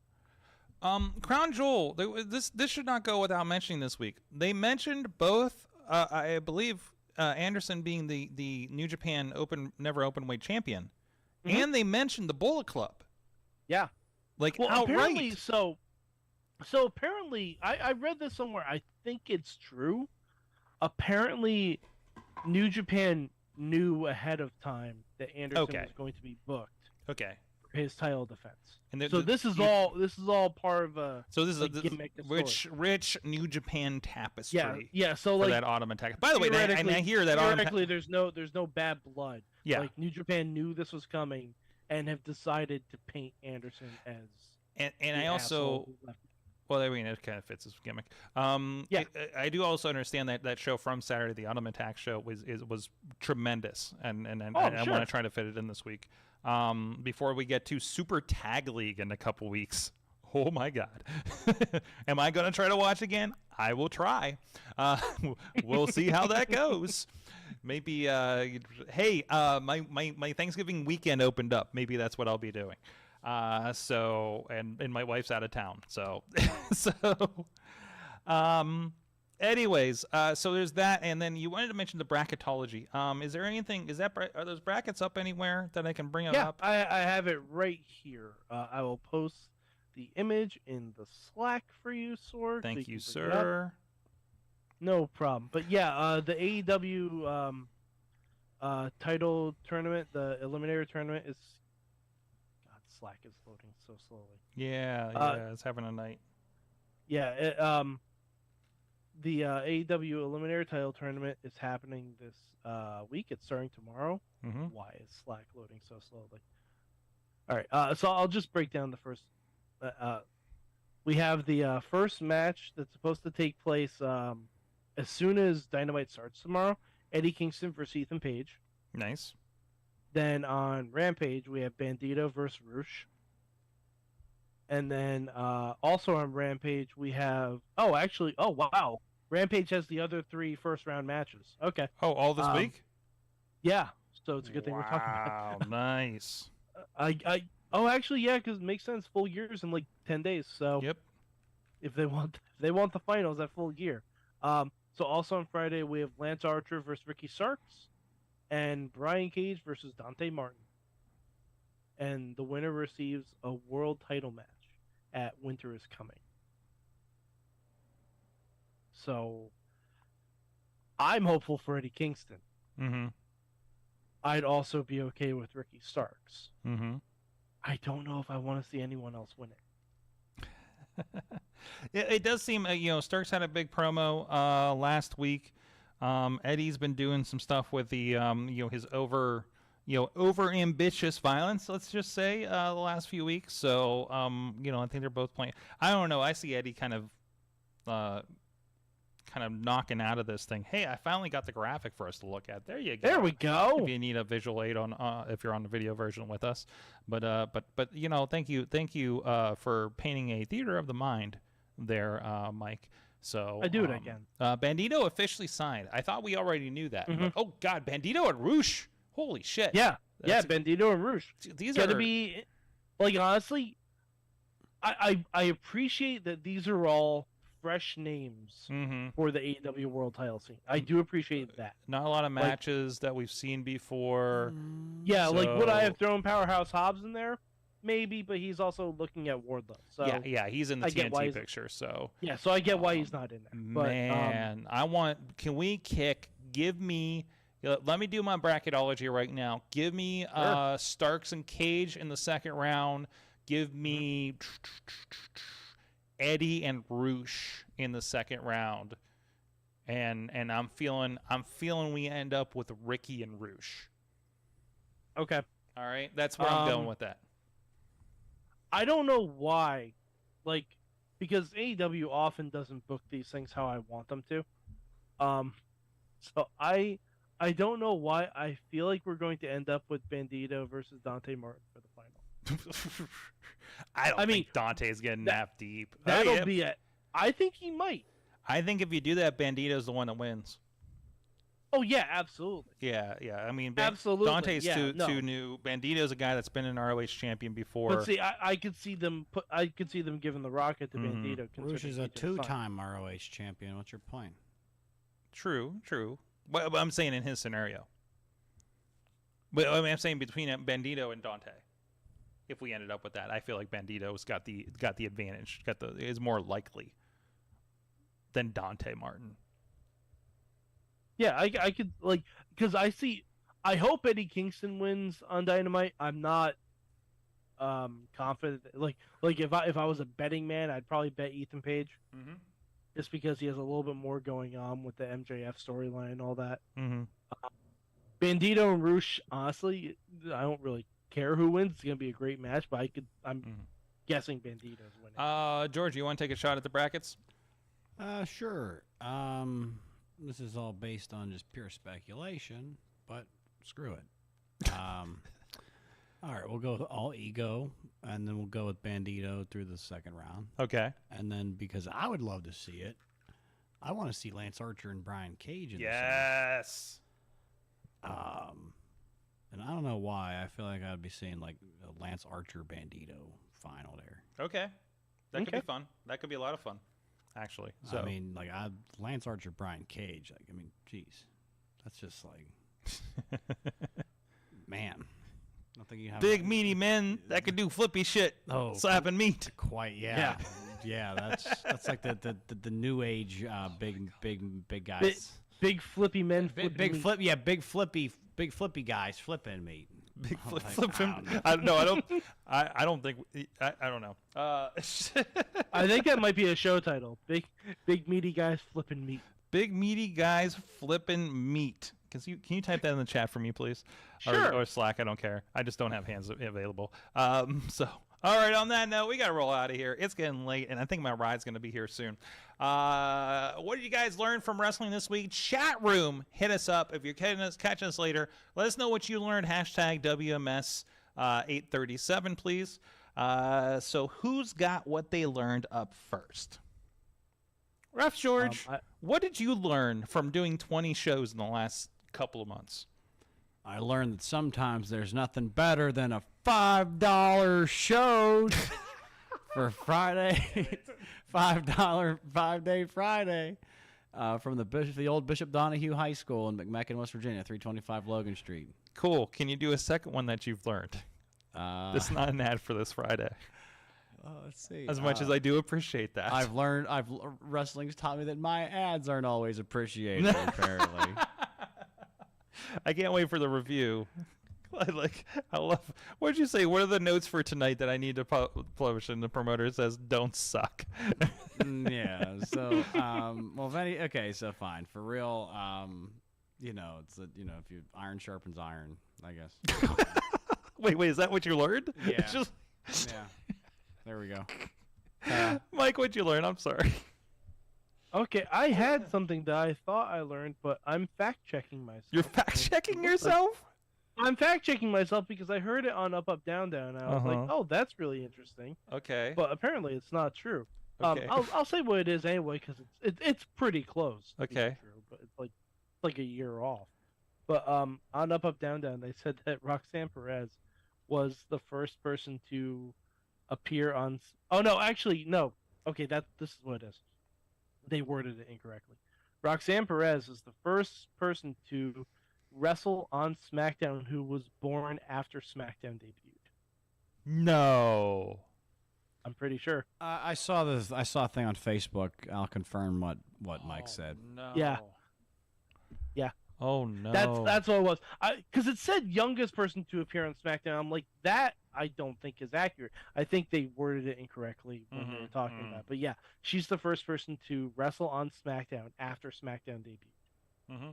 Crown Jewel. This should not go without mentioning this week. They mentioned both. I believe Anderson being the New Japan never openweight champion. And they mentioned the Bullet Club. Yeah. Like, well, outright. Apparently, so apparently, I read this somewhere. I think it's true. Apparently, New Japan knew ahead of time that Anderson was going to be booked. Okay. For his title defense. And this is all part of a. So this is a rich New Japan tapestry. Yeah. So for like that Autumn attack. By the way, I hear that theoretically there's no bad blood. Yeah. Like New Japan knew this was coming and have decided to paint Anderson as. And I also. Well, I mean, it kind of fits his gimmick. I do also understand that show from Saturday, the Autumn Attack show, was tremendous, and I want to try to fit it in this week. Before we get to Super Tag League in a couple weeks. Oh my God. Am I going to try to watch again? I will try. We'll see how that goes. Maybe, hey, my Thanksgiving weekend opened up. Maybe that's what I'll be doing. And my wife's out of town. So anyways, so there's that. And then you wanted to mention the bracketology. Is there anything, are those brackets up anywhere that I can bring up? I have it right here. I will post the image in the Slack for you, Sorg. Thank you, sir. No problem. But yeah, the AEW title tournament, the Eliminator tournament is. God, Slack is loading so slowly. Yeah, it's having a night. Yeah, the AEW Eliminator title tournament is happening this week. It's starting tomorrow. Mm-hmm. Why is Slack loading so slowly? All right, so I'll just break down the first. We have the first match that's supposed to take place as soon as Dynamite starts tomorrow. Eddie Kingston versus Ethan Page. Nice. Then on Rampage, we have Bandito versus Rush. And then also on Rampage, we have... Oh, wow. Rampage has the other 3 first-round matches. Okay. Oh, all this week? Yeah. So it's a good thing we're talking about. Wow, nice. Actually, yeah, because it makes sense. Full year's in like 10 days. So yep. If they want the finals at full year. So also on Friday, we have Lance Archer versus Ricky Starks. And Brian Cage versus Dante Martin. And the winner receives a world title match at Winter is Coming. So I'm hopeful for Eddie Kingston. Mm-hmm. I'd also be okay with Ricky Starks. Mm-hmm. I don't know if I want to see anyone else win it. It does seem, Starks had a big promo last week. Eddie's been doing some stuff with the, his over ambitious violence, let's just say, the last few weeks. So, I think they're both playing. I don't know. I see Eddie kind of knocking out of this thing. Hey, I finally got the graphic for us to look at. There you go. There we go. If you need a visual aid on, if you're on the video version with us, but thank you for painting a theater of the mind there, Mike. So I do it again. Bandito officially signed. I thought we already knew that. Mhm. But, oh God, Bandito and Roosh. Holy shit. Yeah, That's- Bandito and Roosh. These Gotta are be, like, honestly, I appreciate that these are all fresh names Mhm. for the AEW World Title scene. I do appreciate that. not a lot of matches that we've seen before. Yeah, like, would I So- have thrown Powerhouse Hobbs in there? Maybe, but he's also looking at Wardlow. So Yeah, he's in the I get why TNT he's- picture. So yeah, so I get why he's not in there. But, man, can we give me, let me do my bracketology right now. Give me Sure. Starks and Cage in the second round. Give me Eddie and Roosh in the second round. And I'm feeling we end up with Ricky and Roosh. okay. All right, that's where I'm going with that. I don't know why, like, because AEW often doesn't book these things how I want them to. So I don't know why I feel like we're going to end up with Bandito versus Dante Martin for the final. I mean, think Dante's getting that deep. That'll be it. I think he might. I think if you do that, Bandito's the one that wins. Oh yeah, absolutely. Yeah. I mean, Absolutely, Dante's yeah, too no. new. Bandito's a guy that's been an ROH champion before. But see, I could see them giving the rocket to Bandito. Roosh considering is he a did fine. two-time ROH champion. What's your point? True. But I'm saying in his scenario. But I mean, I'm saying between Bandito and Dante. If we ended up with that, I feel like Bandito's got the advantage. Is more likely than Dante Martin. Yeah, I could, like, because I hope Eddie Kingston wins on Dynamite. I'm not confident. Like if I was a betting man, I'd probably bet Ethan Page, Mm-hmm. just because he has a little bit more going on with the MJF storyline and all that. Mm-hmm. Bandito and Roosh, honestly, I don't really care who wins. It's gonna be a great match, but I'm Mhm. guessing Bandito's winning. George, you want to take a shot at the brackets? Sure. This is all based on just pure speculation, but screw it. All right, we'll go with All Ego, and then we'll go with Bandito through the second round. Okay. And then, because I would love to see it, I want to see Lance Archer and Brian Cage in Yes. the same. And I don't know why. I feel like I'd be seeing like a Lance Archer Bandito final there. Okay. That could be Okay. fun. That could be a lot of fun, actually. So I mean, like Lance Archer, Brian Cage. Like, I mean, geez, that's just like, man. I don't think you have big meaty men that could do flippy shit. Oh, slapping meat. quite, yeah, yeah. That's like the new age big guys. Big flippy men. Big flippy guys flipping meat. Big I'm flip, like, flipping. I don't know. I don't think. I don't know. I think that might be a show title. Big meaty guys flipping meat. Big meaty guys flipping meat. Can you type that in the chat for me, please? Sure. Or Slack. I don't care. I just don't have hands available. So, all right. On that note, we got to roll out of here. It's getting late, and I think my ride's going to be here soon. What did you guys learn from wrestling this week? Chat room, hit us up. If you're catching us later, let us know what you learned. Hashtag WMS 837, please. So who's got what they learned up first? Ref George, what did you learn from doing 20 shows in the last couple of months? I learned that sometimes there's nothing better than a $5 show for Friday, $5 5 Day Friday, from the old Bishop Donahue High School in McMecken, West Virginia, 325 Logan Street. Cool. Can you do a second one that you've learned? This is not an ad for this Friday. Let's see. As much as I do appreciate that. Wrestling's taught me that my ads aren't always appreciated, apparently. I can't wait for the review. I love. What did you say? What are the notes for tonight that I need to publish? And the promoter says, "Don't suck." Yeah. So, well, so fine for real. It's if you iron sharpens iron, I guess. wait, is that what you learned? Yeah. It's just... Yeah. There we go. Mike, what'd you learn? I'm sorry. Okay, I had something that I thought I learned, but I'm fact-checking myself. You're fact-checking yourself? I'm fact-checking myself because I heard it on Up, Up, Down, Down, and I was like, oh, that's really interesting. Okay. But apparently it's not true. Okay. I'll say what it is anyway because it's pretty close. to being Okay. True, but it's like a year off. But on Up, Up, Down, Down, they said that Roxanne Perez was the first person to appear on. Oh no, actually no. Okay, this is what it is. They worded it incorrectly. Roxanne Perez is the first person to wrestle on SmackDown who was born after SmackDown debuted. No. I'm pretty sure. I saw this. I saw a thing on Facebook. I'll confirm what Mike said. No. Yeah. Oh no. That's what it was. Because it said youngest person to appear on SmackDown. I'm like, that I don't think is accurate. I think they worded it incorrectly when they were talking about it. But yeah, she's the first person to wrestle on SmackDown after SmackDown debuted. Mm-hmm.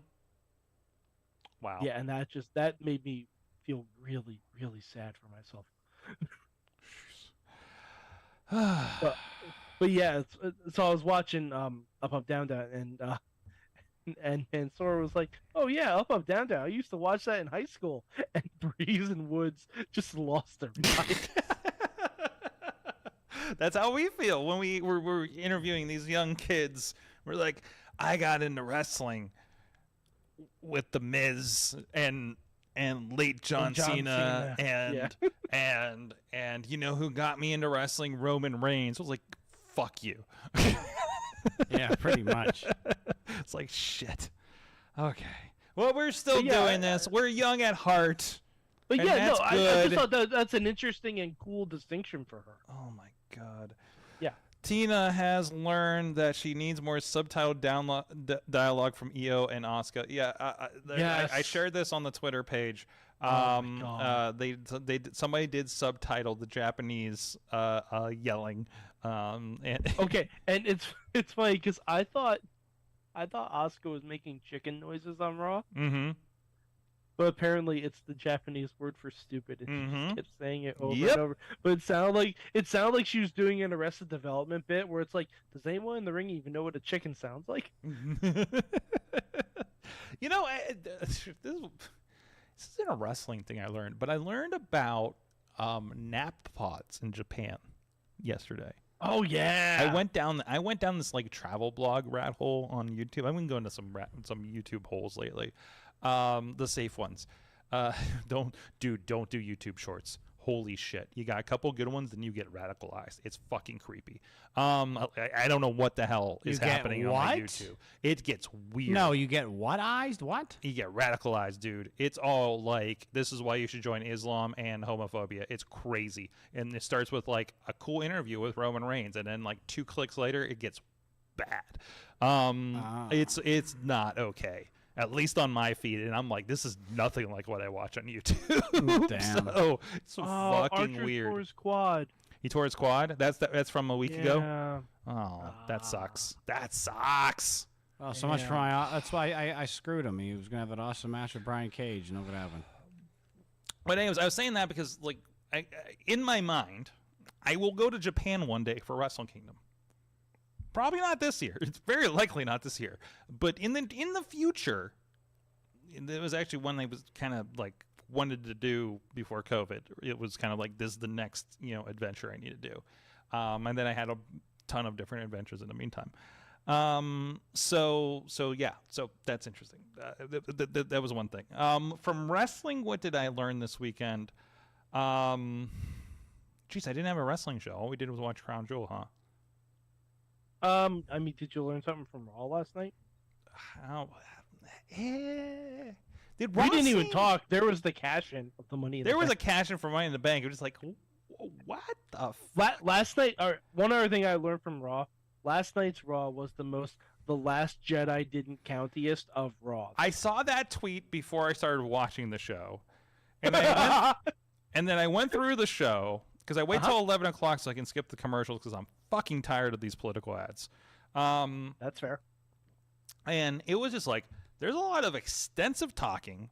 Wow. Yeah, and that made me feel really, really sad for myself. but yeah, so I was watching Up, Up, Down, Down, and Sora was like, "Oh yeah, Up, Up, Down, Down. I used to watch that in high school." And Breeze and Woods just lost their mind. That's how we feel when we're interviewing these young kids. We're like, I got into wrestling with the Miz and late John Cena and you know who got me into wrestling? Roman Reigns. I was like, fuck you. Yeah, pretty much. It's like, shit. Okay. Well, we're still doing this. We're young at heart. But and yeah, no, that's I good. just thought that's an interesting and cool distinction for her. Oh my god. Yeah. Tina has learned that she needs more subtitled dialogue from Io and Asuka. Yeah, I shared this on the Twitter page. Somebody did subtitle the Japanese yelling. Okay, and it's funny because I thought Asuka was making chicken noises on Raw. Mm-hmm. But apparently it's the Japanese word for stupid, and she just kept saying it over Yep. and over. But it sounded like she was doing an Arrested Development bit where it's like, does anyone in the ring even know what a chicken sounds like? You know, this isn't a wrestling thing I learned, but I learned about nap pods in Japan yesterday. Oh yeah. I went down this like travel blog rat hole on YouTube. I've been going to some YouTube holes lately. The safe ones. Don't do YouTube shorts. Holy shit. You got a couple good ones, then you get radicalized. It's fucking creepy. I don't know what the hell is happening on my YouTube. It gets weird. No, you get what-ized? What? You get radicalized, dude. It's all like, this is why you should join Islam and homophobia. It's crazy. And it starts with like a cool interview with Roman Reigns, and then like 2 clicks later, it gets bad. It's not okay. At least on my feed, and I'm like, this is nothing like what I watch on YouTube. Damn. So it's fucking Archer weird. tore his quad. He tore his quad? That's from a week ago? Yeah. Oh, that sucks. That sucks. Well, so much for my. That's why I screwed him. He was gonna have an awesome match with Brian Cage, and look what happened. But anyways, I was saying that because, like, in my mind, I will go to Japan one day for Wrestle Kingdom. Probably not this year. It's very likely not this year. But in the future, it was actually one I was kind of like wanted to do before COVID. It was kind of like, this is the next adventure I need to do. And then I had a ton of different adventures in the meantime. So that's interesting. That was one thing. From wrestling, what did I learn this weekend? Geez, I didn't have a wrestling show. All we did was watch Crown Jewel, huh? I mean, did you learn something from Raw last night? Did We didn't even talk. There was the cash-in of the Money in the There was Bank. a cash in for Money in the Bank. It was just like, what the Last night, or one other thing I learned from Raw, last night's Raw was the Last Jedi didn't countiest of Raw. I saw that tweet before I started watching the show, And then I went through the show because I wait till 11 o'clock so I can skip the commercials because I'm fucking tired of these political ads. That's fair. And it was just like, there's a lot of extensive talking.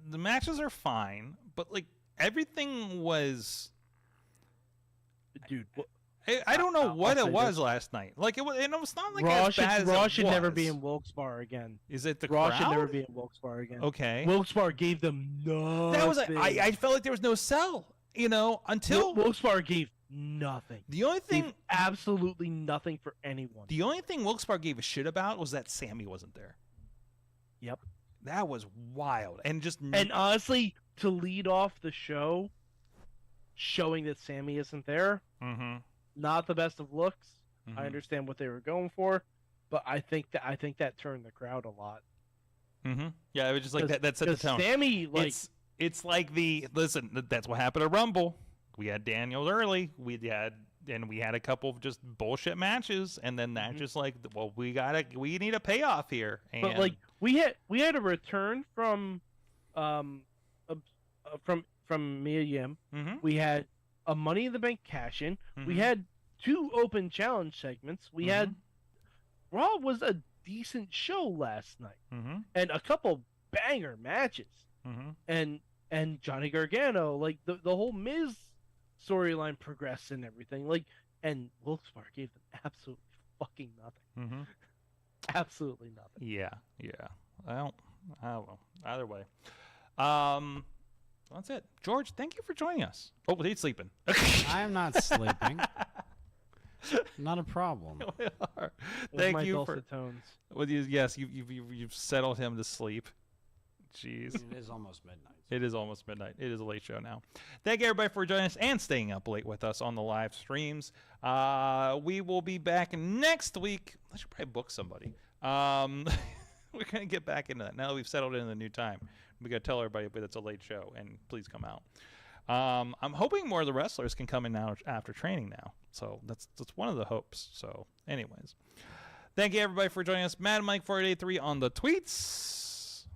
The matches are fine, but like everything was, Dude, I don't know what I'll it say was this. last night. Like it was not like Raw as bad as Raw it should never was. be in Wilkes-Barre again. Is it the Raw crowd? should never be in Wilkes-Barre again. Okay. Wilkes-Barre gave them nothing. That was I felt like there was no sell, until Wilkes-Barre gave nothing. the only thing Gave absolutely nothing for anyone. the only thing Wilkes-Barre gave a shit about was that Sammy wasn't there. Yep. That was wild. And just And honestly, to lead off the show, showing that Sammy isn't there, not the best of looks. Mhm. I understand what they were going for, but I think that turned the crowd a lot. Yeah, it was just like that set the tone. Sammy, like, it's like listen, that's what happened at Rumble. We had Daniels early. We had a couple of just bullshit matches, and then that just like, well, we need a payoff here. And but like we had a return from Mayhem. We had a Money in the Bank cash in. We had 2 open challenge segments. We had Raw was a decent show last night, and a couple banger matches. And Johnny Gargano, like the whole Miz storyline progressed and everything. Like, and Wilkes-Barre gave them absolutely fucking nothing. Absolutely nothing. Yeah. Well, I don't know. Either way. That's it. George, thank you for joining us. Oh, he's sleeping. I am not sleeping. Not a problem. With Thank my you for dulcet tones. with you. Yes, you've settled him to sleep. Jeez. It is almost midnight. It is almost midnight. It is a late show now. Thank you, everybody, for joining us and staying up late with us on the live streams. We will be back next week. I should probably book somebody. We're going to get back into that. Now that we've settled into the new time, we got to tell everybody that it's a late show, and please come out. I'm hoping more of the wrestlers can come in now after training now. So that's one of the hopes. So anyways, thank you, everybody, for joining us. Mad Mike 483 on the tweets.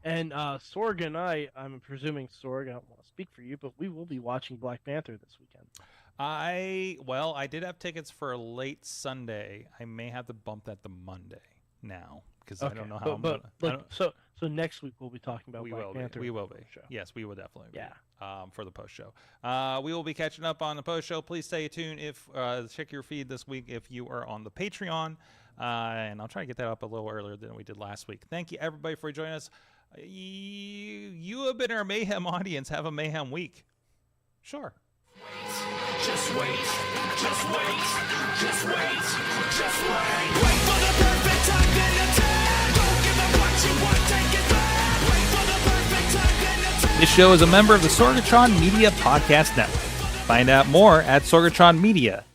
And Sorg and I'm presuming Sorg, I don't want to speak for you, but we will be watching Black Panther this weekend. I did have tickets for a late Sunday. I may have to bump that to Monday now because I don't know how. So next week we'll be talking about Black Panther. We will be. Show. Yes, we will definitely. Yeah. Be, for the post show. We will be catching up on the post show. Please stay tuned. Check your feed this week if you are on the Patreon, and I'll try to get that up a little earlier than we did last week. Thank you, everybody, for joining us. You have been our Mayhem audience. Have a Mayhem week. Sure. Just wait, just wait, just wait, just wait. Wait for the perfect time, then attack. Don't give up what you want, take it back. Wait for the perfect time, then attack. This show is a member of the Sorgatron Media Podcast Network. Find out more at sorgatronmedia.com.